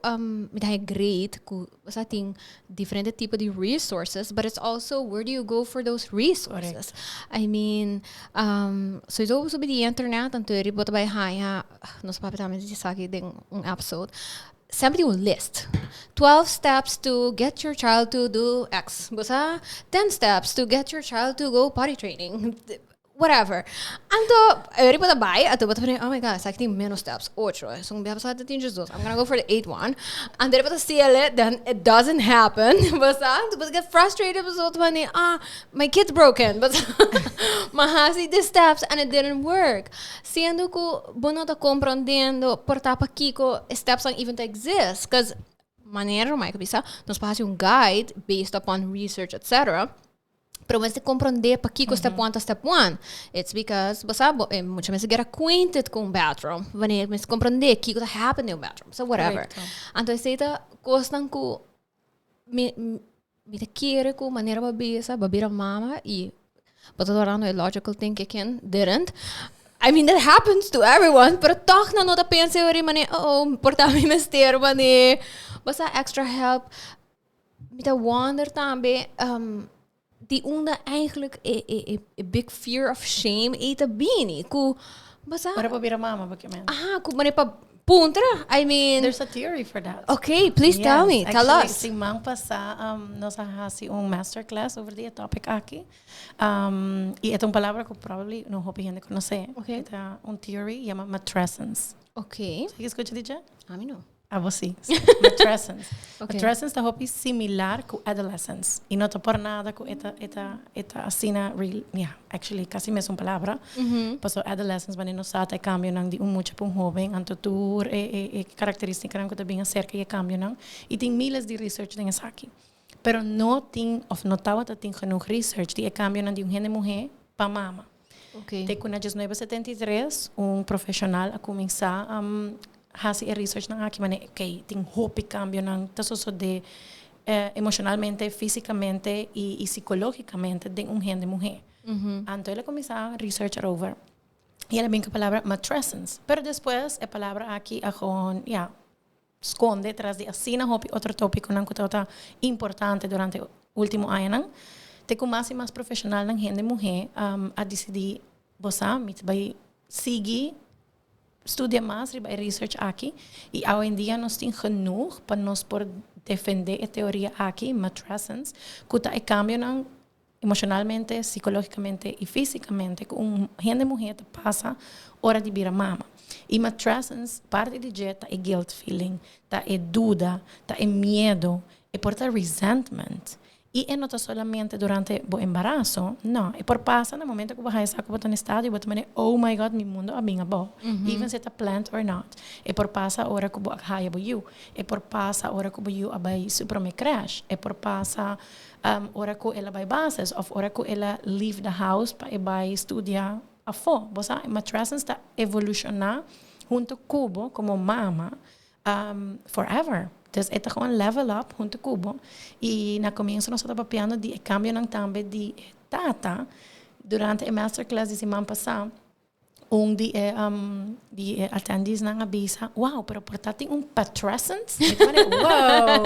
Speaker 2: mitahaya great ko sa ting different tipo de resources, but it's also where do you go for those resources. Correct. I mean so ito sobre the internet anto eri bota bay haya nos papitami di saki ding episode sempre un list 12 steps to get your child to do X, basta 10 steps to get your child to go potty training, whatever. Anto, eri pa tabay, ato ba oh my God, sakti menos steps, 8. So, biya pa sa atin Jesus, I'm gonna go for the 8th one. And then, pa steal it, then it doesn't happen. Basta, but get frustrated, basta, my kid's broken. But mahasi the steps, and it didn't work. Siendo ko, bono ta comprendendo, porta pa kiko, steps lang even to exist. Because, manera, Rhomyko bisa, nos pasa yung guide based upon research, etc. Pero mas de compreender para que step 1 to step 1. It's because, basta, muitas vezes get acquainted com o bathroom. Wanneer mas compreender o que está happening no bathroom. So, whatever. Então, esta costan ko, me te quiere ko, maneira babira mama, e, but orando a logical thing que can didn't. I mean, that happens to everyone, pero toch na nota pensa eu mane, portami mester, mane, basta extra help. Me te wonder também, die onder eigenlijk a big fear of shame ita bini ku basta
Speaker 3: para pobira mama bakyamen
Speaker 2: ku manepa puntra. I mean,
Speaker 3: there's a theory for that.
Speaker 2: Okay, please tell me. Tell us.
Speaker 3: Simang pasa nós hasi masterclass over the topic aqui. E é palavra que probably não hope gente conhece.
Speaker 2: Okay.
Speaker 3: É theory chama matrescence.
Speaker 2: Okay.
Speaker 3: Você escuta DJ?
Speaker 2: A mim não.
Speaker 3: Você. Matrescence.
Speaker 2: Okay.
Speaker 3: Matrescence é hope similar com adolescence. E não por nada com eta assina real, actually quase mesma palavra. Paso adolescence mas não sabe cambio nang di muito para jovem, anto tour característica nang ko também acerca e cambio nang. E tem milhares de research den aqui. Pero não tem of notava tem genoeg research de cambio nang di gente mulher para mama.
Speaker 2: Okay.
Speaker 3: Te kuna 1973 profissional a começar hasi research nang aqui mane okay tem hope cambio nang taso de emocionalmente, fisicamente e psicologicamente de gente mulher. Então ela começou a research over. E ela bem com a palavra matrescence. Pero depois a palavra aqui a gewoon esconde tras de asina hopi otro tópico nang kutota importante durante o último ano te com mais e mais profissional nang gente mulher a decidir bosa mit vai seguir estudia mais riba research aqui e hoje em dia nós temos genoeg para nós por defender a teoria aqui matrescence kuta e cambio nang emocionalmente, psicologicamente e fisicamente com gente mulher te passa hora de vir a mama. E matrescence, parte de dieta é guilt feeling, tá é dúvida, tá é medo, é por tá resentment. E é não solamente durante o embaraço, não, é por passa no momento que você está com o estado e você diz, oh my God, meu mundo é bem bom. Even se está plant or not. É por passa a hora que você vai para you. É por passa a hora que você vai super crash. É por passa hora que ela vai bases, ou hora que ela leave the house para vai estudar a fo. Você matrescence está evolucionar junto cubo como mama forever. Dus ito gewoon level up junto cubo. E na comienzo nós estava papiando de cambio ng tambe de tata durante a masterclass de semana passada. Die attendees nang abisa, wow, pero portating patrescence? Wow!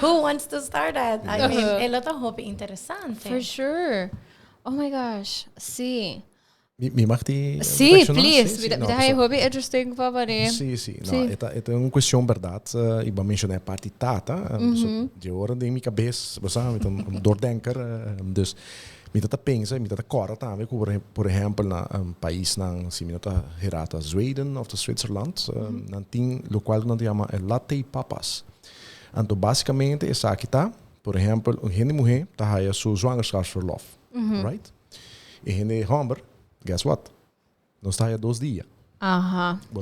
Speaker 3: Who wants to start that? I mean, é lot of hope interessante.
Speaker 2: For sure. Oh my gosh. Sí.
Speaker 4: Me mag die
Speaker 2: Sí, please. Me dá hobby interesting para ver.
Speaker 4: Sim. Não, é uma questão verdade. Eu vou mencionar a parte tata. De hora de minha cabeça, você sabe, então doordenker. Dus me tá pensa, me tá cora também, por exemplo, na país na se me tá herata Zweden of Zwitserland, na tem local que chama latte papas. Então basicamente essa aqui tá, por exemplo, uma gente mulher tá aí a sua zwangerschapsverlof, right? E gente homem, guess what? Nós tá aí 2 dias.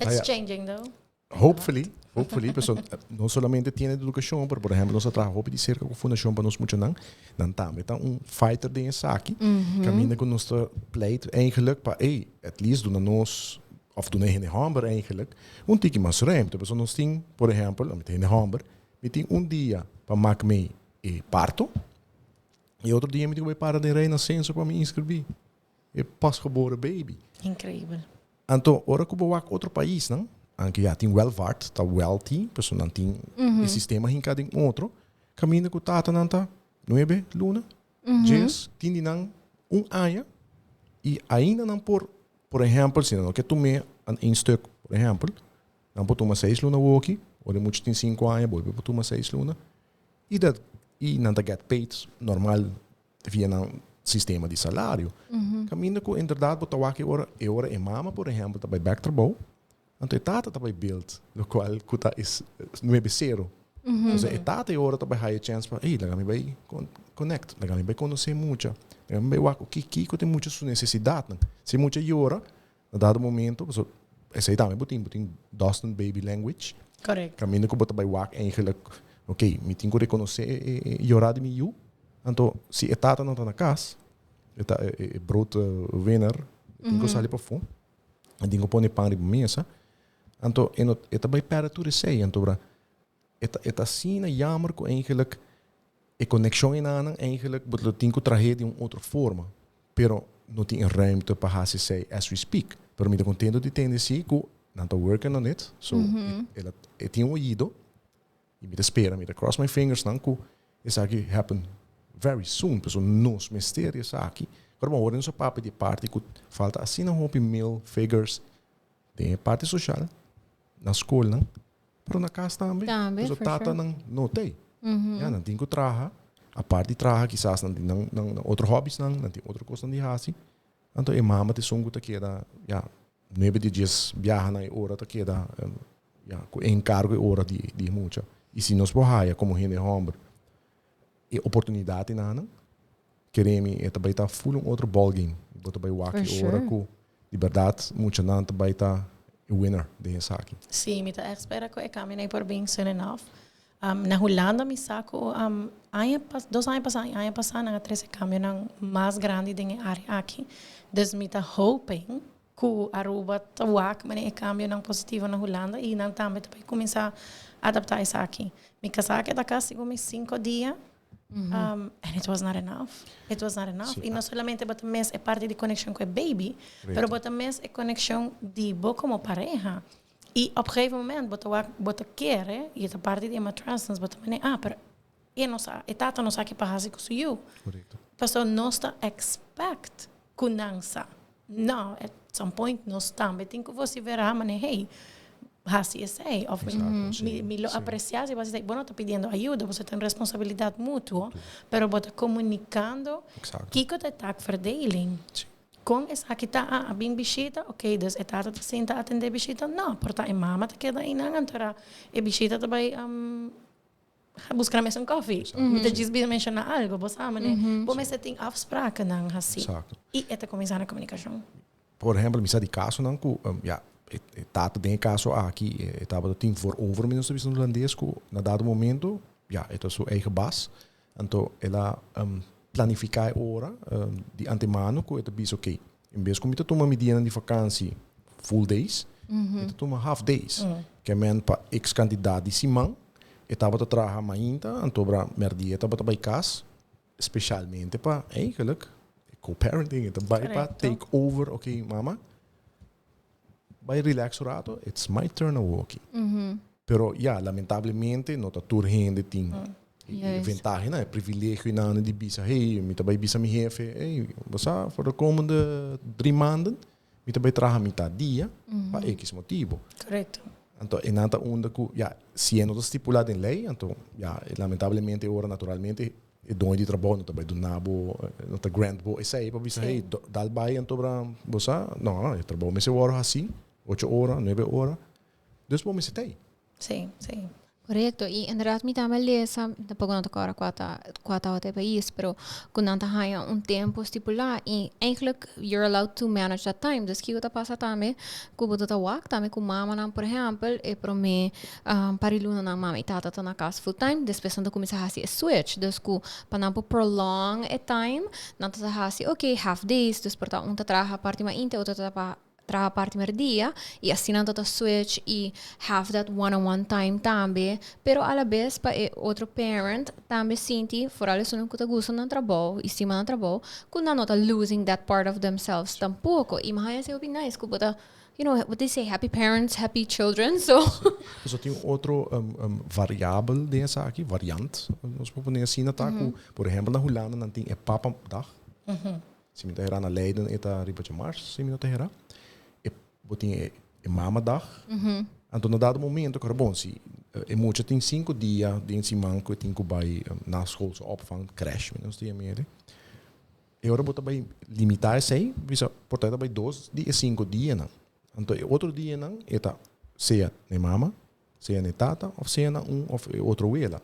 Speaker 3: It's changing though.
Speaker 4: Hopefully, pessoal, não somente tem educação, por exemplo, nós trabalhamos de cerca com a fundação para nós muito não também tá fighter de aqui, caminha com nosso plate, eigenlijk para at least doen nós of doen een hamber eigenlijk, tikje mais ruimte, pessoal nós tem, por exemplo, met een hamber, we tem dia para maken mee parto, e outro dia me digo para de renascença para me inscrever, pasgeboren baby.
Speaker 3: Incrível.
Speaker 4: Então, ora que eu vou outro país, não? Anche já tem welvaart, tá wealthy, pessoa não tem o sistema em cada outro. Caminha com tata não tá 9 luna, 10, tem não ano e ainda não por exemplo, se não quer tomar um stuk, por exemplo, não pode tomar 6 luna aqui, ou de muito tem 5 anos, pode tomar 6 luna e não tá get paid normal via um sistema de salário. Caminha com inderdaad botar aqui hora é mama, por exemplo, tá by back trabalho. Então, tata está build, no qual kuta is 9-0. Então, tata e hora está high chance para, lagami vai connect, lagami vai conhecer muito, lagami vai wak o que tem muita sua necessidade, se muita hora, na dado momento, so essa aí também botin Dustin baby language.
Speaker 3: Correct.
Speaker 4: Caminho que bota by wak eigenlijk, okay, me tenho que reconhecer hora de mim. Então, se tata não está na casa, é brood winner, tenho que sair para fora, tenho que pôr pão de mesa. Então, het bij per sei, então, het assim na jammer que eigenlijk a conexão in aan eigenlijk bedoel tem que trazer de outra forma, pero não tem ruimte para se sei as we speak. Pero me contento de tendência que não tá working on it, so ela tem ouído e me espera, me cross my fingers não que isso aqui happen very soon, pessoal nos mistérios aqui. Agora vamos olhar nessa papo de parte que falta assim não hope mil figures tem parte social na escola, não? Pero na casa também. Também, for tata sure. Não tem. Não tem que trabalhar. A parte de trabalhar, quizás não tem outros hobbies, não tem outra coisa de fazer. Então, a mama te songo te queda, 9 dias viaja na hora te queda, encargo hora de muito. E se nós borraia como gente homem, e oportunidade não, queremos é também tá full outro ball game. Botar by waki hora que de verdade muito não também tá winner de aqui.
Speaker 3: Sim, me tá espera que eu caminhei por bem soon enough. Na Holanda me saco 2 anos passado na 13 caminho na mais grande de área aqui. Dus me tá hoping que Aruba tá wak mas caminho na positivo na Holanda e não também para começar a adaptar isso aqui. Me casar da casa como 5 dias. And it was not enough. Sí. E não solamente bota mes é parte de conexão com o baby, pero bota mes é conexão de bo como pareja. E op een gegeven moment, bota quer, e a parte de uma transans, bota mané, pero e nossa, e tata não sabe para fazer com isso.
Speaker 4: Correto.
Speaker 3: Pessoal não está expect kunansa. Não, at some point nós também tem que você verá, mané, hey, assim é sei, of me lo apreciar, se você diz, bueno, está pedindo ajuda, você tem responsabilidade mútua, pero bota comunicando que que está verdeling. Com essa que está a bem bichita, ok, dus etata te senta a atender bichita, não, porta a mama te queda aí na antara, e bichita te vai buscar mais coffee. Muita diz bem mencionar algo, você sabe, né? Bom, mas você tem afspraken não assim. E é começar a comunicação.
Speaker 4: Por exemplo, me de caso não que etata tem caso aqui, etapa tem for over menos no holandês que na dado momento, é sua eigen bas, então ela planificar a hora de antemano que é bis ok. Em vez de tomar medida de vakantie full days, então toma half days. Que men para ex candidato de simão, etapa de trabalhar mainta, então para merdi etapa de casa, especialmente para eigenlijk co-parenting, então para take over, ok, mama. Vai relax rato, it's my turn a walk. Pero lamentavelmente não está tudo rende ting. Vantagem, né? Privilégio na de bisa. Hey, me também bisa me jefe. Hey, você voor de komende 3 maanden, me também traga metade dia, para X motivo.
Speaker 3: Correto.
Speaker 4: Então, en anta onda que, se é não estipulado em lei, então, lamentavelmente, agora, naturalmente, é dono de trabalho, não também do nabo, não tá grant bo, essa aí, para bisa, hey, dal vai, então, para você, não, é trabalho, mas eu hora assim, 8 horas, 9 horas, dus bom, mas tem.
Speaker 3: Sim, sim.
Speaker 2: Correto, e inderdaad mi também lesa, depois não tocar quatro até país, pero quando não há tempo estipulado e eigenlijk you're allowed to manage that time. Dus que eu passa também, que você tá work também com mama não, por exemplo, e para mim pariluna na mama e tata tá na casa full time, depois não começa a fazer switch, dus que para não prolong a time, não tá fazer okay half days, dus para tá trabalha a parte mais inte, outra tá trabalha a parte mer dia e assim não tá switch e have that one-on-one time também, pero a la vez para outro parent também sente, fora isso não que tá gostando no trabalho, e cima no trabalho, que não tá losing that part of themselves tampouco, e mais é bem nice, que bota, you know, what they say, happy parents, happy children, so.
Speaker 4: Só tem outro variável dessa aqui, variante, nós podemos assim na taco, por exemplo, na Holanda não tem papa dag, se me tá na Leiden eta riba de março, se me não tá botin mama dag. Então, no dado momento, que bom, se muito tem 5 dias de semana que tem que vai na escola opvang crash, menos dia meio. E agora bota vai limitar isso aí, bisa portanto vai 2 de 5 dias não. Então, outro dia não, eta seja ne mama, seja ne tata, ou seja na ou outro wela.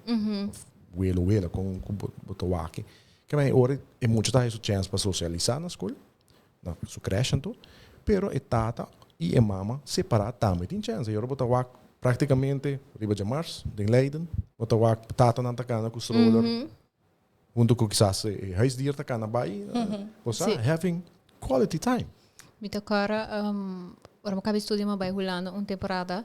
Speaker 4: Wela com bota wake. Que bem, agora é muito tá essa chance para socializar na escola, na su crash então, pero é tata e a mama separado também tem chance. Eu botar o praticamente riba de março, em Leiden, botar o tata na tacana com o stroller, junto com quizás huisdier tacana bij, você having quality time.
Speaker 2: Me tocara, ora acabei de estudar uma Holanda temporada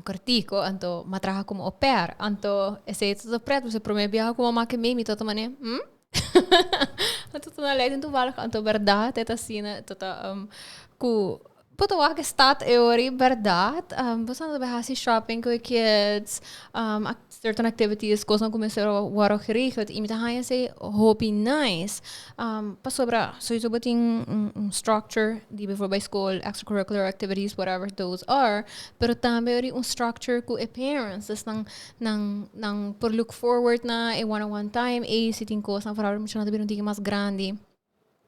Speaker 2: cartico, então matraja como au pair, então esse é tudo preto, você promete viajar com uma que me tota mané, então na Leiden toevallig, então verdade, é assim, tota ku Puto wak staat eori verdade. Você não vai fazer shopping com kids, certain activities, coisas como ser waro gericht. E me tá aí se hobby nice. Passou para, so isso botin structure de before by school, extracurricular activities, whatever those are. Pero também ori structure com parents, nang por look forward na a one-on-one time, e se tem coisas na falar muito na de um mais grande.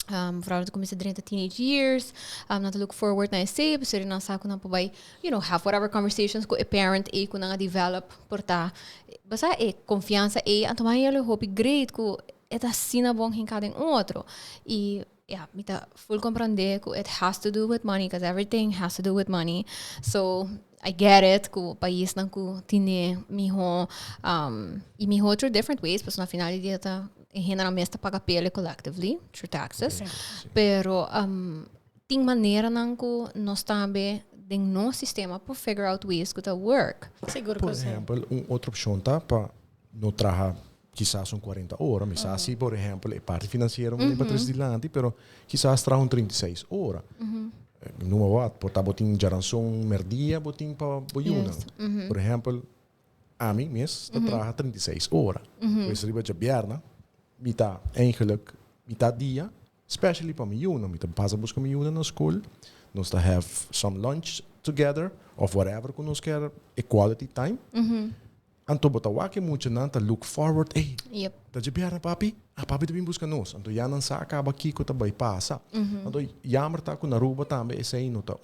Speaker 2: Vooral de comecei durante teenage years, not to look forward na esse, porque ele não sabe quando vai, you know, have whatever conversations com a parent e quando a develop porta, basta é confiança e então aí ele hope great que é assim na bom em cada outro e me tá full compreender que it has to do with money because everything has to do with money, so I get it que o país não que tem miho e miho through different ways, porque na final dia tá generalmente paga pele collectively through taxes, pero tem maneira não que nós também tem no sistema para figure out ways que tá work.
Speaker 3: Seguro
Speaker 4: por exemplo, outra opção tá para não trabalhar quizás são 40 horas, mas assim, por exemplo, a parte financeira não é para 3 diante, pero quizás trabalham 36 horas. Noem wat, pota boting jaransong merdia boting pa boyuna.
Speaker 2: Yes.
Speaker 4: Por exemplo, a mim mês dat traga 36 horas. Dus riba de bierna, mita eigenlijk mita dia, especially pa miuna, mita passa busca miuna na school, nós ta have some lunch together of whatever que nós quer equality time. Anto bota wake muito nanta look forward, hey,
Speaker 2: Yep.
Speaker 4: tá de bierna papi, papi também busca nós. Anto já não sa acaba aqui que tá vai passa. Anto jammer tá com na Aruba também esse aí nota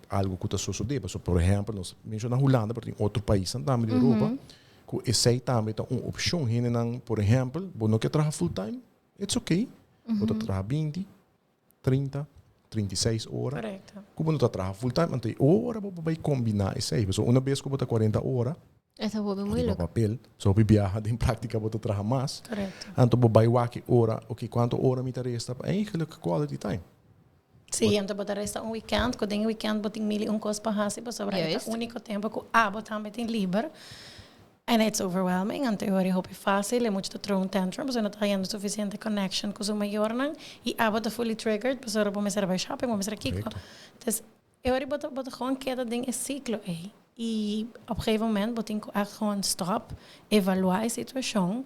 Speaker 4: algo que tá sucedendo. So por exemplo, nós menciono na Holanda, porque tem outro país também de Aruba, que esse aí também tá uma opção hine nang, por exemplo, bo não quer trabalhar full time, it's okay. Bota trabalhar 20, 30, 36 horas.
Speaker 3: Correcto.
Speaker 4: Como não tá trabalhando full time, então hora vai combinar esse aí. So uma vez que bota 40 horas,
Speaker 2: Essa foi bem
Speaker 4: no
Speaker 2: muito.
Speaker 4: papel, so viaja em prática bota trabalhar mais.
Speaker 3: Correcto.
Speaker 4: Então vai waki hora, okay, quanto hora me resta? Eigenlijk quality time.
Speaker 3: Sí, então botar esta weekend, quando tem weekend boting mili coisa para hasi, para sobrar
Speaker 2: Juist.
Speaker 3: o único tempo que botar met in liber. And it's overwhelming. En teorie hoop je fácil, je moet je throw een tantrum, so not hayendo suficiente connection com o maior nang, e bota fully triggered, para sobrar para vai shopping, para kiko. Dus eu bota gewoon que dat ding is ciclo aí. E op een gegeven moment moet ik echt gewoon stop, evaluar a situação,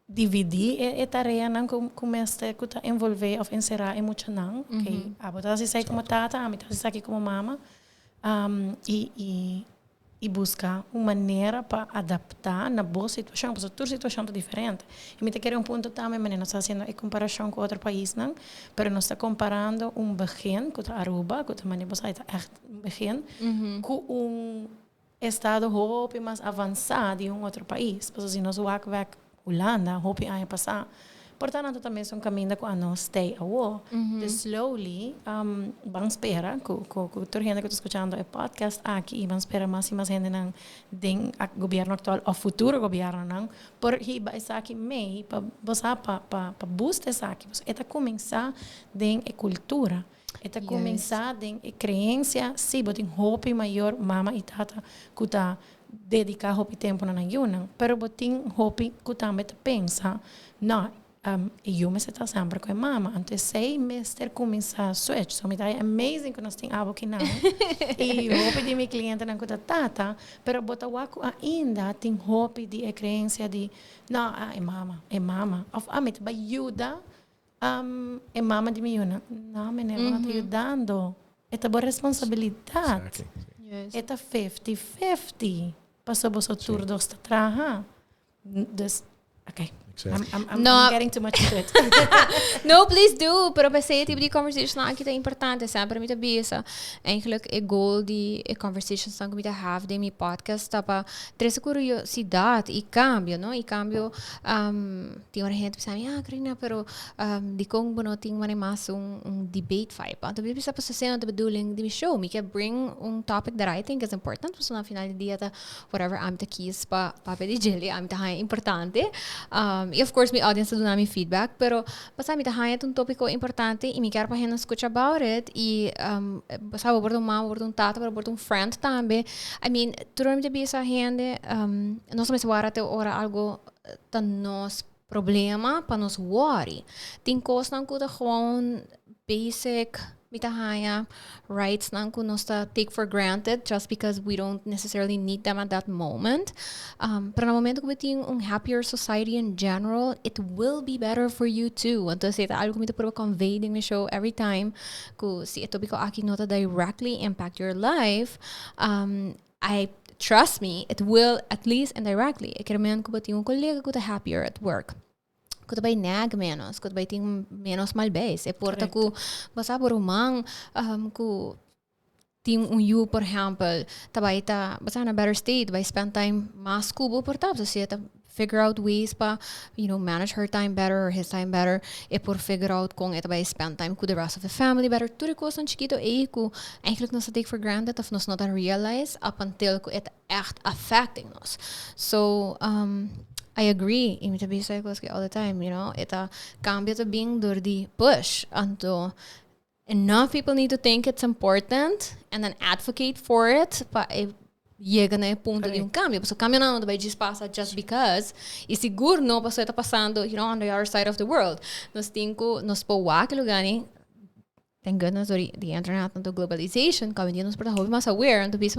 Speaker 3: dividir a tarefa não começa a envolver ou inserir emocional, ok? Botar se sai como tata, a mitad se sai como mama, e buscar uma maneira para adaptar na boa situação, porque toda situação é diferente. E me quer ponto também, mas não está fazendo a comparação com outro país, não? Mas nós está comparando begin com a Aruba, com a maneira você está echt begin, com estado hoop mais avançado de outro país. Porque se nós vamos ver Holanda, hoop a passar. Portanto, também é caminho com a nós stay away. Dus slowly, vamos esperar, com toda gente que está escutando o podcast aqui, vamos esperar mais e mais gente não tem o governo atual, ou futuro governo não, por riba essa aqui meio, para boost essa aqui, é começar tem a cultura, é começar tem a crença, se botem hope maior, mama e tata, que está dedicar hope tempo na yuna, pero botem hope que também pensa, não, eu me está sempre com a mama. Então, 6 meses ter começar a switch. So, me dá amazing que nós temos algo que não. E eu vou pedir meu cliente não cuida tata, pero bota waku ainda tem hope de a crença de não, é mama. Of me vai ajuda, é mama de minha. Não, me não está ajudando. É boa responsabilidade.
Speaker 2: Yes.
Speaker 3: É 50-50. Passou você turno de trabalhar. Dus, okay. I'm getting too much into it.
Speaker 2: No, please do. Pero para esse tipo de conversation aqui é importante, sempre me bisa. Eigenlijk o goal de conversations que me have de meu podcast para trazer curiosidade e cambio, não? E cambio, tem uma gente pensando, Karina, pero de como não tem mais debate vibe. Então, eu penso para ser uma bedoeling de show, me quer bring topic that I think is important, porque no final do dia, whatever I'm the keys para pedir jelly, I'm the high importante. E of course, my audience do me feedback, pero basta mi tahay itong topiko importante e mi quero para gente escuchar about it e basta por um mama, por um tata, por um friend também. I mean, tudo me debia essa gente, nós somos agora ora algo tan nos problema para nos worry. Tem coisas não que gewoon basic mitahaya rights nang kunosta take for granted just because we don't necessarily need them at that moment. Pero no momento que we think happier society in general, it will be better for you too. Entonces, ito algo que me convey in the show every time que si ito biko aki nota directly impact your life, I trust me, it will at least indirectly. Ik remen ko ba tingo kolega ko happier at work. Kuto bay nag menos, kuto bay ting menos malbes. E porta ku basa por umang ku ting you por example, tabay ta basa na better state, by spend time mas kubo por tap so siya figure out ways pa, manage her time better or his time better. E por figure out kung ito by spend time ku the rest of the family better. Tuloy ko sa chiquito ku eigenlijk nos take for granted of nos not realize up until ku it echt affecting nos. So I agree. Imita bisa ko all the time, Ita cambio to being door di push. Anto enough people need to think it's important and then advocate for it. Pa llega na ponto de cambio. So cambio não vai passa just because. E seguro não passou está passando, on the other side of the world. Nos po aquele lugar thank goodness the internet and the globalization, kami din nos para hobby mas aware and to be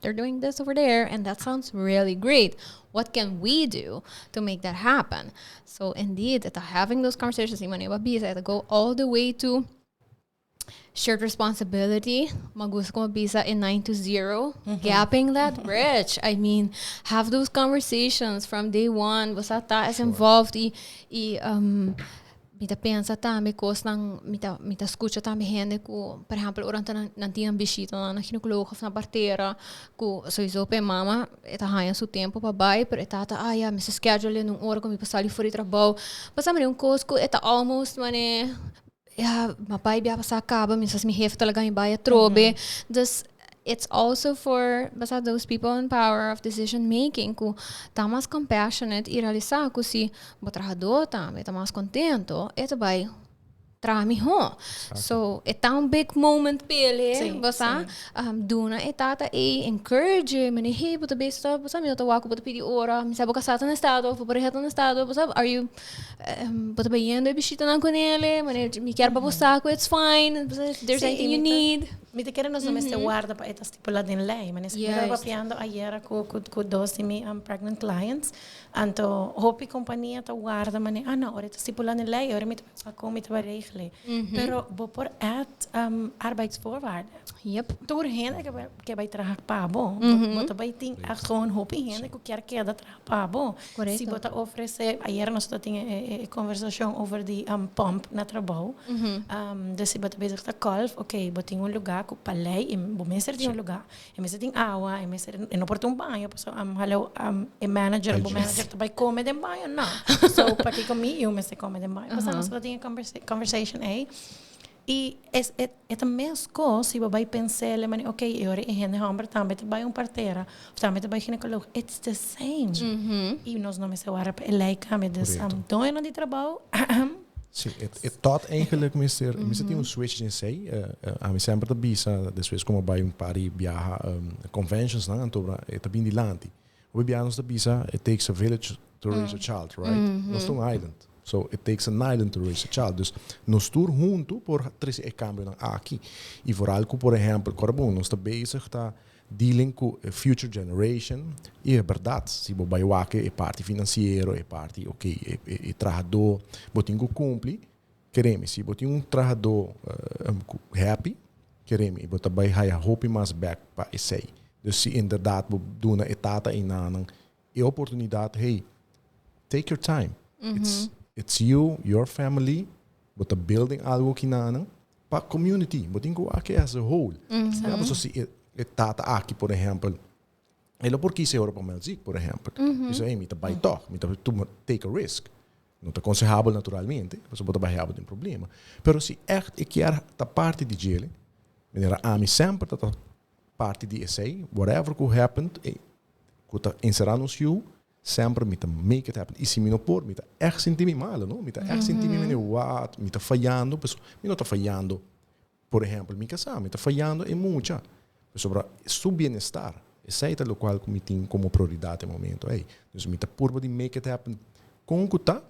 Speaker 2: they're doing this over there and that sounds really great. What can we do to make that happen? So indeed, having those conversations, to go all the way to shared responsibility, magusto ko mabisa in 9 to 0, gapping that bridge. I mean, have those conversations from day one. Basta ta is involved mita pensa tami kos nang mita escucha tami gente ku, por exemplo, oranta nan tinang bisita na ginekoloog of na partera ku sowieso pe mama eta haya su tempo pa bai per etata me se schedule nung ora ko mi pasali fora trabalho. Basta man yung kos ku eta almost mane mapai biya pa sa acaba, minsan mi hef talaga mi baya trobe. Dus it's also for basta those people in power of decision making ku tá mais compassionate e realizar ku si o trabajador também tá mais contento, eta vai trami ho. So it's a big moment pele, basta duna etata encourage mene hey buta besta basta mi nota wako buta pidi ora mi sabo kasata na estado for reto na estado basta are you buta bayendo e bishita na con ele mene mi quer babosar it's fine basta there's anything you need.
Speaker 3: Mi te queremos no me se guarda pa eta stipulado in lei, mas eu papiando ayer com dos de mi pregnant clients, anto hopi companhia ta guarda mane na ora ta stipulado in lei, ora mi te com mi te regelen. Pero bo por arbeidsvoorwaarden.
Speaker 2: Yep.
Speaker 3: Door hen que vai trabalhar pa bo, bota vai ting echt gewoon hopi hen que quer dat trabalhar pa bo. Si bota oferece ayer nós tinha conversação over die pump na trabalho. Dus si bota bezig ta kalf, okay, boting um lugar com palei e bom mestre tem um lugar e mestre tem água e mestre não pode banho pessoal hello manager bom manager também come de banho não so para que comigo mestre come de banho mas nós tinha conversation aí e é também as coisas se vai pensar mas ok eu e gente hambre também vai parteira também vai ginecólogo it's the same e nós não me se guarda ele cambia dus dono de trabalho.
Speaker 4: Sim, tot eigenlijk mister tem um switch in sei a mi sempre da bisa después como vai pari viaja conventions na então é bem dilante we viajamos da bisa it takes a village to raise a child right nós um island so it takes an island to raise a child dus nós tour junto por três cambio na aqui e por algo por exemplo corbo nós tá bezig tá dealing com a future generation e é verdade se você vai lá que é parte financeira é parte ok é trabalhador você tem que cumprir queremos se você tem trabalhador happy queremos você vai hire hope mais back para esse então se inderdaad você doe uma etapa em nada é oportunidade hey take your time it's you your family você building algo que nada para community você tem que aqui as a whole você se etata aqui, por exemplo, ele por que se ora para melzik, por exemplo, isso aí me tá vai toch, me tá tu take a risk, não tá aconselhável naturalmente, você pode vai ter um problema, pero se echt eu quero tá parte de ele, menera a mim sempre tá parte de essay, whatever could happen, could tá encerrarnos you, sempre me tá make it happen, e se me não por, me tá echt sentir me mal, não, me tá echt sentir me what, me tá falhando, pessoal, me não tá falhando, por exemplo, me casar, me tá falhando em muita sobre su bem-estar. Esse é o qual me tem como prioridade no momento. Então, me está por de make it happen com o que está,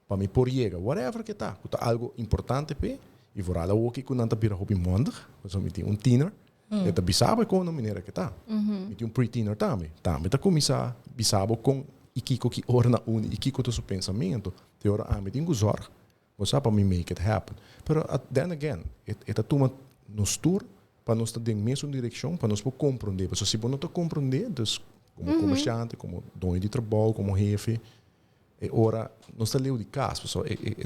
Speaker 4: para me por chegar, whatever que está algo importante pe e por algo o que com nanta pira hobby mondag, então me tem teener, eta bisaba com uma maneira que está. Me tem pre-teener também tá começar bisaba com ikiko que orna ikiko to su pensamento, te ora me tem gozar. Você para me make it happen. Pero then again, eta tuma nos tour para nós ter mesma direção, para nós compreender. Porque se você não compreender, então, como comerciante, como dono de trabalho, como chefe, ora nós está leu de caso,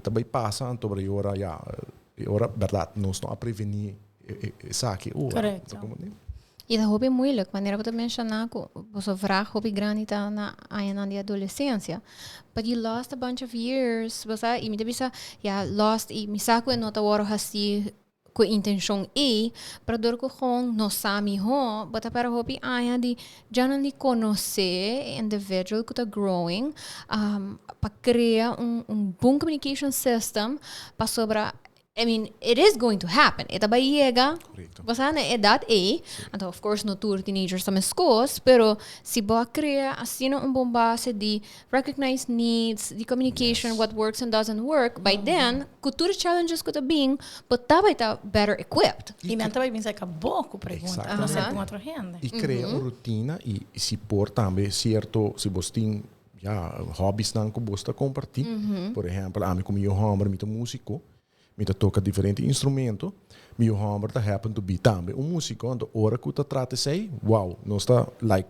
Speaker 4: também passa, então ora verdade, nós não a prevenir saque ora.
Speaker 2: E dat hobby moeilijk, wanneer we dat mentionar, zo'n vraag hobby granita na aan die adolescência. But you lost a bunch of years, basta e me debisa lost e me saco e nota hora hasti com intenção para dor com no sami ho, bota para hobby de já não lhe conhecer individual que está growing, para criar bom communication system para sobre I mean, it is going to happen. Ita ba llega?
Speaker 4: Correcto.
Speaker 2: Basta na edad A. Então, of course, no tour teenagers sa escolas, pero si ba crea assim um bom base de recognize needs, the communication, what works and doesn't work, by then, cultura challenges could have been, but taba ita better equipped.
Speaker 3: E men também pensa que pouco pergunta,
Speaker 4: Exato.
Speaker 3: não sei com outra gente.
Speaker 4: E cria uma rotina e se por também certo, se você tem hobbies não que você compartilhar. Por exemplo, a mim como eu hammer, me músico, me toca diferente instrumento, meu hammer tá happen to be também músico, então hora que tu trata sei, wow, nós está like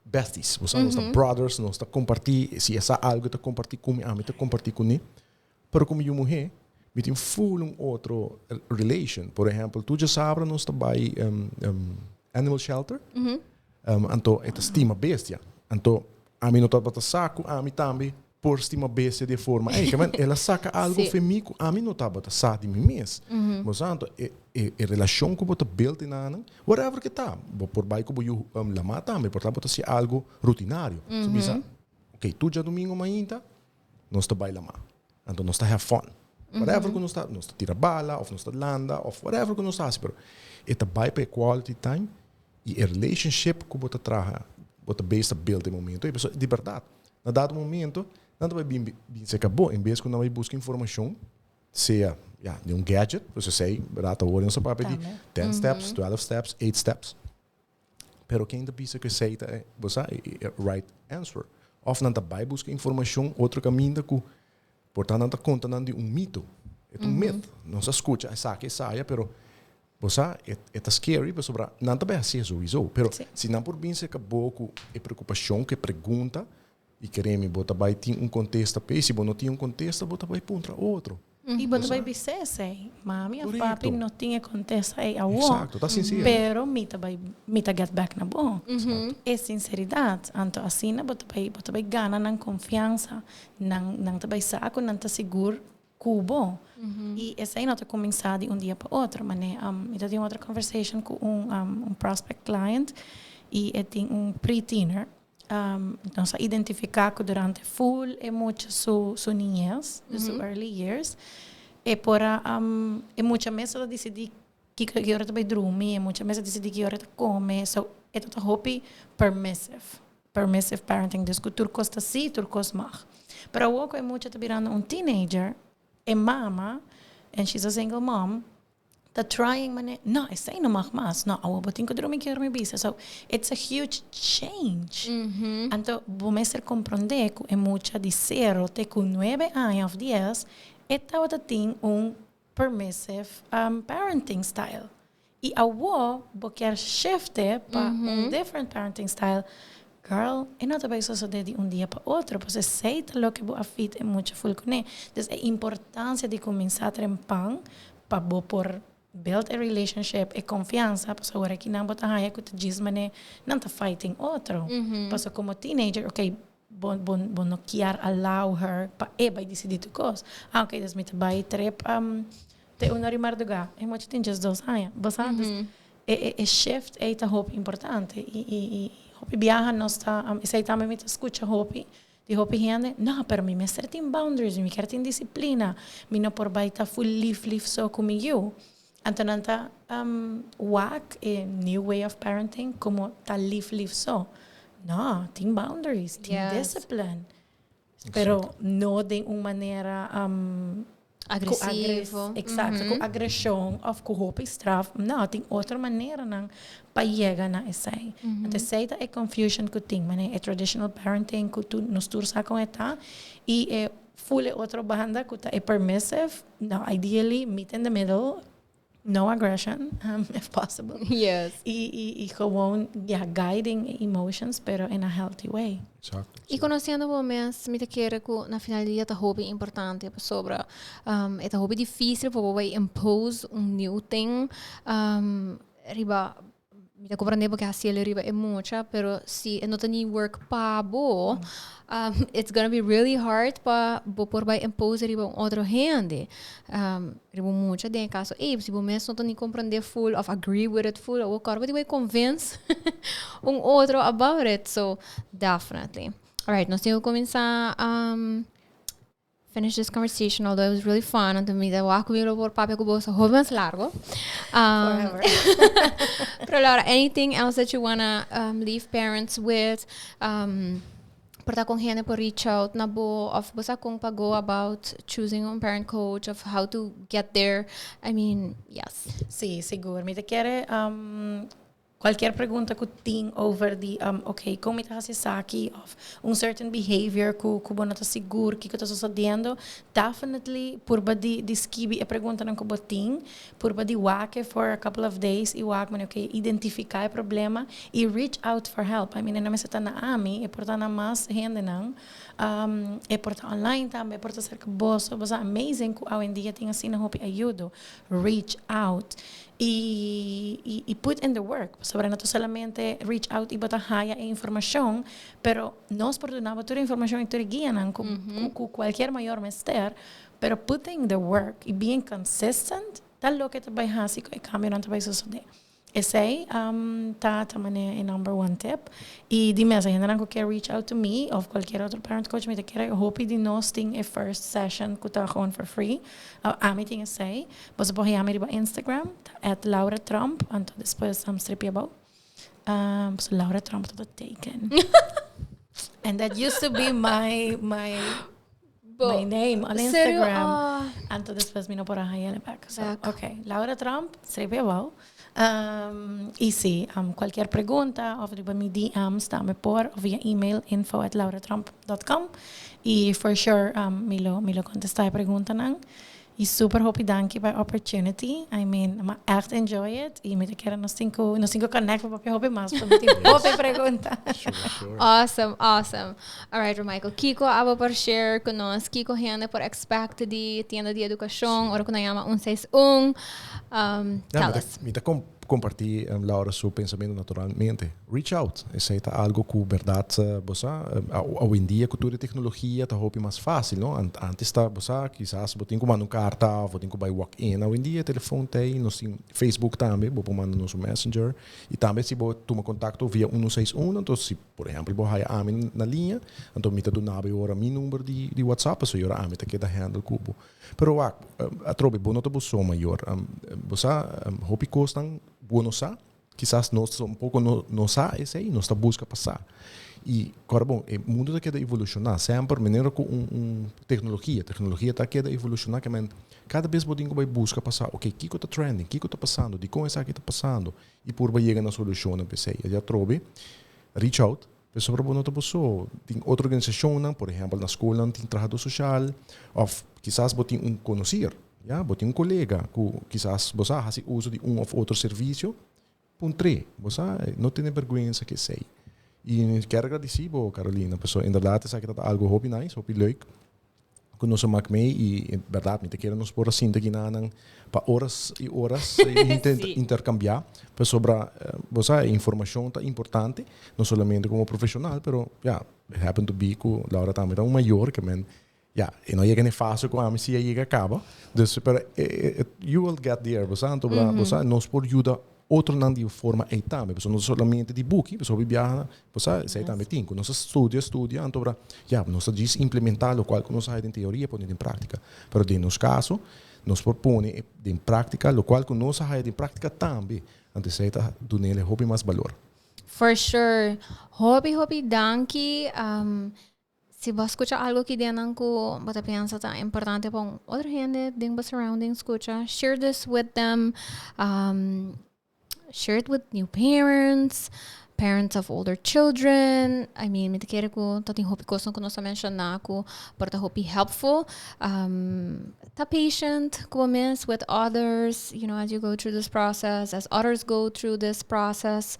Speaker 4: besties, você nós está brothers, nós está compartilhar, se essa algo tá compartilhar com a mim tá compartilhar com ele, pero como eu mulher, me tem full outro relation, por exemplo, tu já sabe nós está by animal shelter, então é estima bestia, então a mim não tá bota saco, a mim também por estima bestia de forma, ela saca algo femico, a mim não tá bota saco de mim mesmo, mas então é relação que bota build in anan, whatever que tá, por baixo como eu lama também, por lá bota se algo rutinário, so bisa, ok, tu já domingo ainda, nós está baila lá, então nós está have fun, whatever que nós está tira bala, ou nós está landa, ou whatever que nós está, pero é tá baila para quality time e a relationship que bota traga bota base build de momento, e pessoa de verdade, na dado momento não vai bem se acabou, em vez que não vai buscar informação, seja de gadget, você sei, verdade, agora não se pode pedir 10 steps, 12 steps, 8 steps, pero quem ainda pensa que sei é você right answer, of não vai buscar informação, outro caminho que, portanto, não está contando de mito, é mito, não se escuta, saia, pero você é scary, mas sobre não vai ser isso, pero se não por bem se acabou com a preocupação, que pergunta, e queremos botar vai ter contexto, se não tem contexto, botar vai contra outro.
Speaker 3: E botar vai dizer, sei, mami, a papi não tinha contexto aí a
Speaker 4: Exato, tá sincero.
Speaker 3: Pero mita get back na bom. É sinceridade, então assim na botar vai gana na confiança, não tá vai saco, não tá seguro cubo. E essa aí não tá começar de dia para outro, mas eu tive outra conversation com prospect client e tem pre-teener. Então, se identificar que durante full é muito sua niñez, sua early years, e por é muita mesa decidir que hora vai dormir, é muita mesa decidir que hora come, so é tudo hobby permissive parenting, desde tur costa si, tur costa mag. Pero o é muito tá virando teenager, é mama, and she's a single mom. The trying mane, no, essa aí não mag mas, no, eu vou ter que dormir que me bisa. So, it's a huge change. Então, vamos ser compreender que é muito de 0 até com 9 anos of 10, esta tem permissive parenting style. E a vou quer shifte para different parenting style. Girl, e não vai suceder de dia para outro, porque sei que o afeto é muito fulcune. Então, a importância de começar a trempar para por build a relationship e confiança, porque agora que não botar raia que tu diz, mas não tá fighting outro. Porque como teenager, ok, bon não quer allow her para vai decidir tu coisa. Ok, das me vai trep te uma rimar do gá. É muito tem just dos raia. Basadas é shift é tá hope importante e hope viaja nós tá sei também me escuta hope. De hope gente, não, pero me certain boundaries, me quer ter disciplina, me não por baita full live so comigo. Então, nanta whack a new way of parenting, como tá live so. Não, tem boundaries, tem discipline. Pero não de uma maneira
Speaker 2: agressivo.
Speaker 3: Exato, com agressão, ou com roupa straf. Não, tem outra maneira para chegar na essa. Então, essa é confusion que tem, mas é traditional parenting que tu nos tursa com eta e é full outra banda que é permissive. No, ideally meet in the middle. No aggression, if possible.
Speaker 2: Yes.
Speaker 3: E gewoon, guiding emotions, pero in a healthy way.
Speaker 4: Exato.
Speaker 2: E conhecendo vocês, me quero que na finalidade é hobby importante sobre é hobby difícil para você impose new thing. Riba, me compreender porque assim ele riba é muita, pero se não tem work para bo, it's gonna be really hard para por vai impose riba outro gente. Riba muita de caso, se você não tem compreender full of agree with it full, ou cara vai convince outro about it, so definitely. Alright, nós temos que começar finish this conversation, although it was really fun. And to me, the walk with por papi kubo so más largo.
Speaker 3: Forever.
Speaker 2: Pero Laura, anything else that you wanna leave parents with? Porta kung gente por reach out na bo of basta kung go about choosing a parent coach of how to get there. I mean, yes.
Speaker 3: Sí, seguro. Me te quiere qualquer pergunta que tem over the okay, como está se aqui of certain behavior que não está seguro que está sucedendo, definitely por badi skibi a pergunta não que botin, por badi wake for a couple of days e wake man okay, identificar o problema e reach out for help. I mean, não me seta na ami, e porta na mas gente não. E porta online também, porta cerca bosso, mas amazing que hoje em dia tem assim na hope ajuda. Reach out. E put in the work. Sobre não solamente reach out e botar haya a informação, pero nós portunamos toda a informação em toda guia, com qualquer maior mister, pero putting the work e being consistent, tal lo que te vai fazer que o cambio não te vai suceder. Esse aí tá também number one tip. E de mesmo, ainda não quer reach out to me ou qualquer outro parent coach, me te quer, eu hope de nós tem a first session que tá gewoon for free. A mim tem esse aí. Você pode ir a Instagram, @Laura Tromp, então depois strip about. So Laura Tromp tá taken. And that used to be my name on Instagram. Então depois me não por aí ele back. So, okay, Laura Tromp, strip about. E sim, qualquer pergunta, ou via me DMs, dá-me por, ou via e-mail, info@lauratromp.com. E for sure, me lo contestar a pergunta não. E super hope dankie by opportunity. I mean, I'm echt enjoy it. E me te quero nos cinco connect para hope mais para me hope pergunta.
Speaker 4: Sure.
Speaker 2: Awesome. All right, Rhomyko. Kiko abo por share con nós. Kiko gente por expect de Tienda de Educacion, ora que llama 161. Tell us.
Speaker 4: Me compartir, Laura, seu pensamento naturalmente. Reach out. Isso é algo que, verdade, hoje em dia, com toda a tecnologia, está mais fácil, não? Antes, quizás, você tem que mandar uma carta, você tem que walk-in. Hoje em dia, telefone tem, nós temos Facebook também, você manda nosso Messenger. E também, se você toma contato via 161, então, se, por exemplo, você tem a mim na linha, então, me dá na hora meu número de WhatsApp, so eu a mim que da handle cubo. Pero, a trobe, bom, não te busou maior. Você, hope costam bueno sa, quizás nós um pouco não sa esse aí, nós tá busca passar. E, agora, bom, o mundo está querendo evolucionar, sempre, maneira com tecnologia está querendo evolucionar, que cada vez você vai buscar passar, ok, o que está trending, o que está passando, de como essa aqui está passando, e por vai chegar na solução, eu já trouxe, reach out, pessoa para não te buscar, tem outra organização, por exemplo, na escola, tem trabalho social, ou quizás você tem conhecer, ja, você tem colega que quizás você faz uso de ou outro serviço, você não tem vergonha que sei. E quero agradecer, Carolina, pessoa, em verdade, isso aqui está algo hobby nice, hobby leuk, que nós chamamos mee e, em verdade, me quero nos pôr assim daqui para horas e horas intercambiar, sobre a informação tá importante, não somente como profissional, pero happen to be que Laura também é um maior que e não é fácil com a mim se chega acaba. Dus, you will get there, você nos pode ajudar outro não de forma aí também, porque não somente de book, porque viaja, você sei também tem, nós estudia, então nós diz implementar o qual nós sai em teoria, põe em prática. Pero em nosso caso, nós propõe em prática, o qual nós sai em prática também, antes sei tá do nele hobby mais valor.
Speaker 2: For sure. Hobby dankie. Se você escuta algo que dentro que você pensa tá importante para outra gente, dentro do surrounding, escuta, share this with them, share it with new parents of older children. I mean, me te quero que tá tem hobby coisa que nós mencionar que porta hobby helpful, tá patient comments with others, you know, as you go through this process, as others go through this process.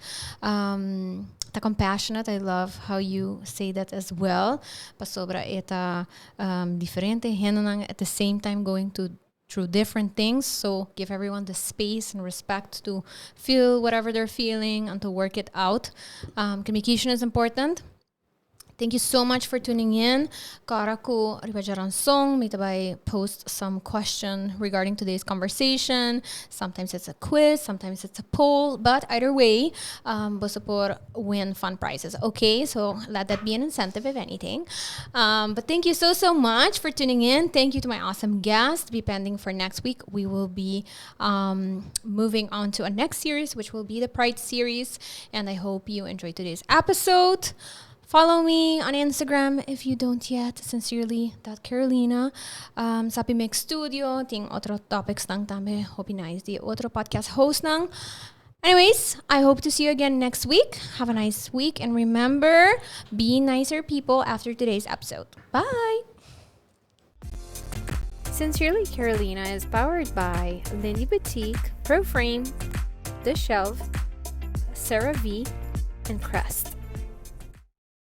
Speaker 2: Tá compassionate. I love how you say that as well. Pas sobra eta diferente gente at the same time going through different things. So give everyone the space and respect to feel whatever they're feeling and to work it out. Communication is important. Thank you so much for tuning in. Kara ko ribajaran song, may tabay post some question regarding today's conversation. Sometimes it's a quiz, sometimes it's a poll, but either way, Bosapur win fun prizes. Okay, so let that be an incentive if anything. But thank you so much for tuning in. Thank you to my awesome guest. Be pending for next week. We will be moving on to a next series, which will be the Pride series. And I hope you enjoyed today's episode. Follow me on Instagram if you don't yet. Sincerely.Carolina. Sopi Mix Studio. Ting otro topics nang tambe. Hope nice. The otro podcast host nang. Anyways, I hope to see you again next week. Have a nice week. And remember, be nicer people after today's episode. Bye.
Speaker 5: Sincerely Carolina is powered by Lindy Boutique, Proframe, The Shelf, CeraVe, and Crest.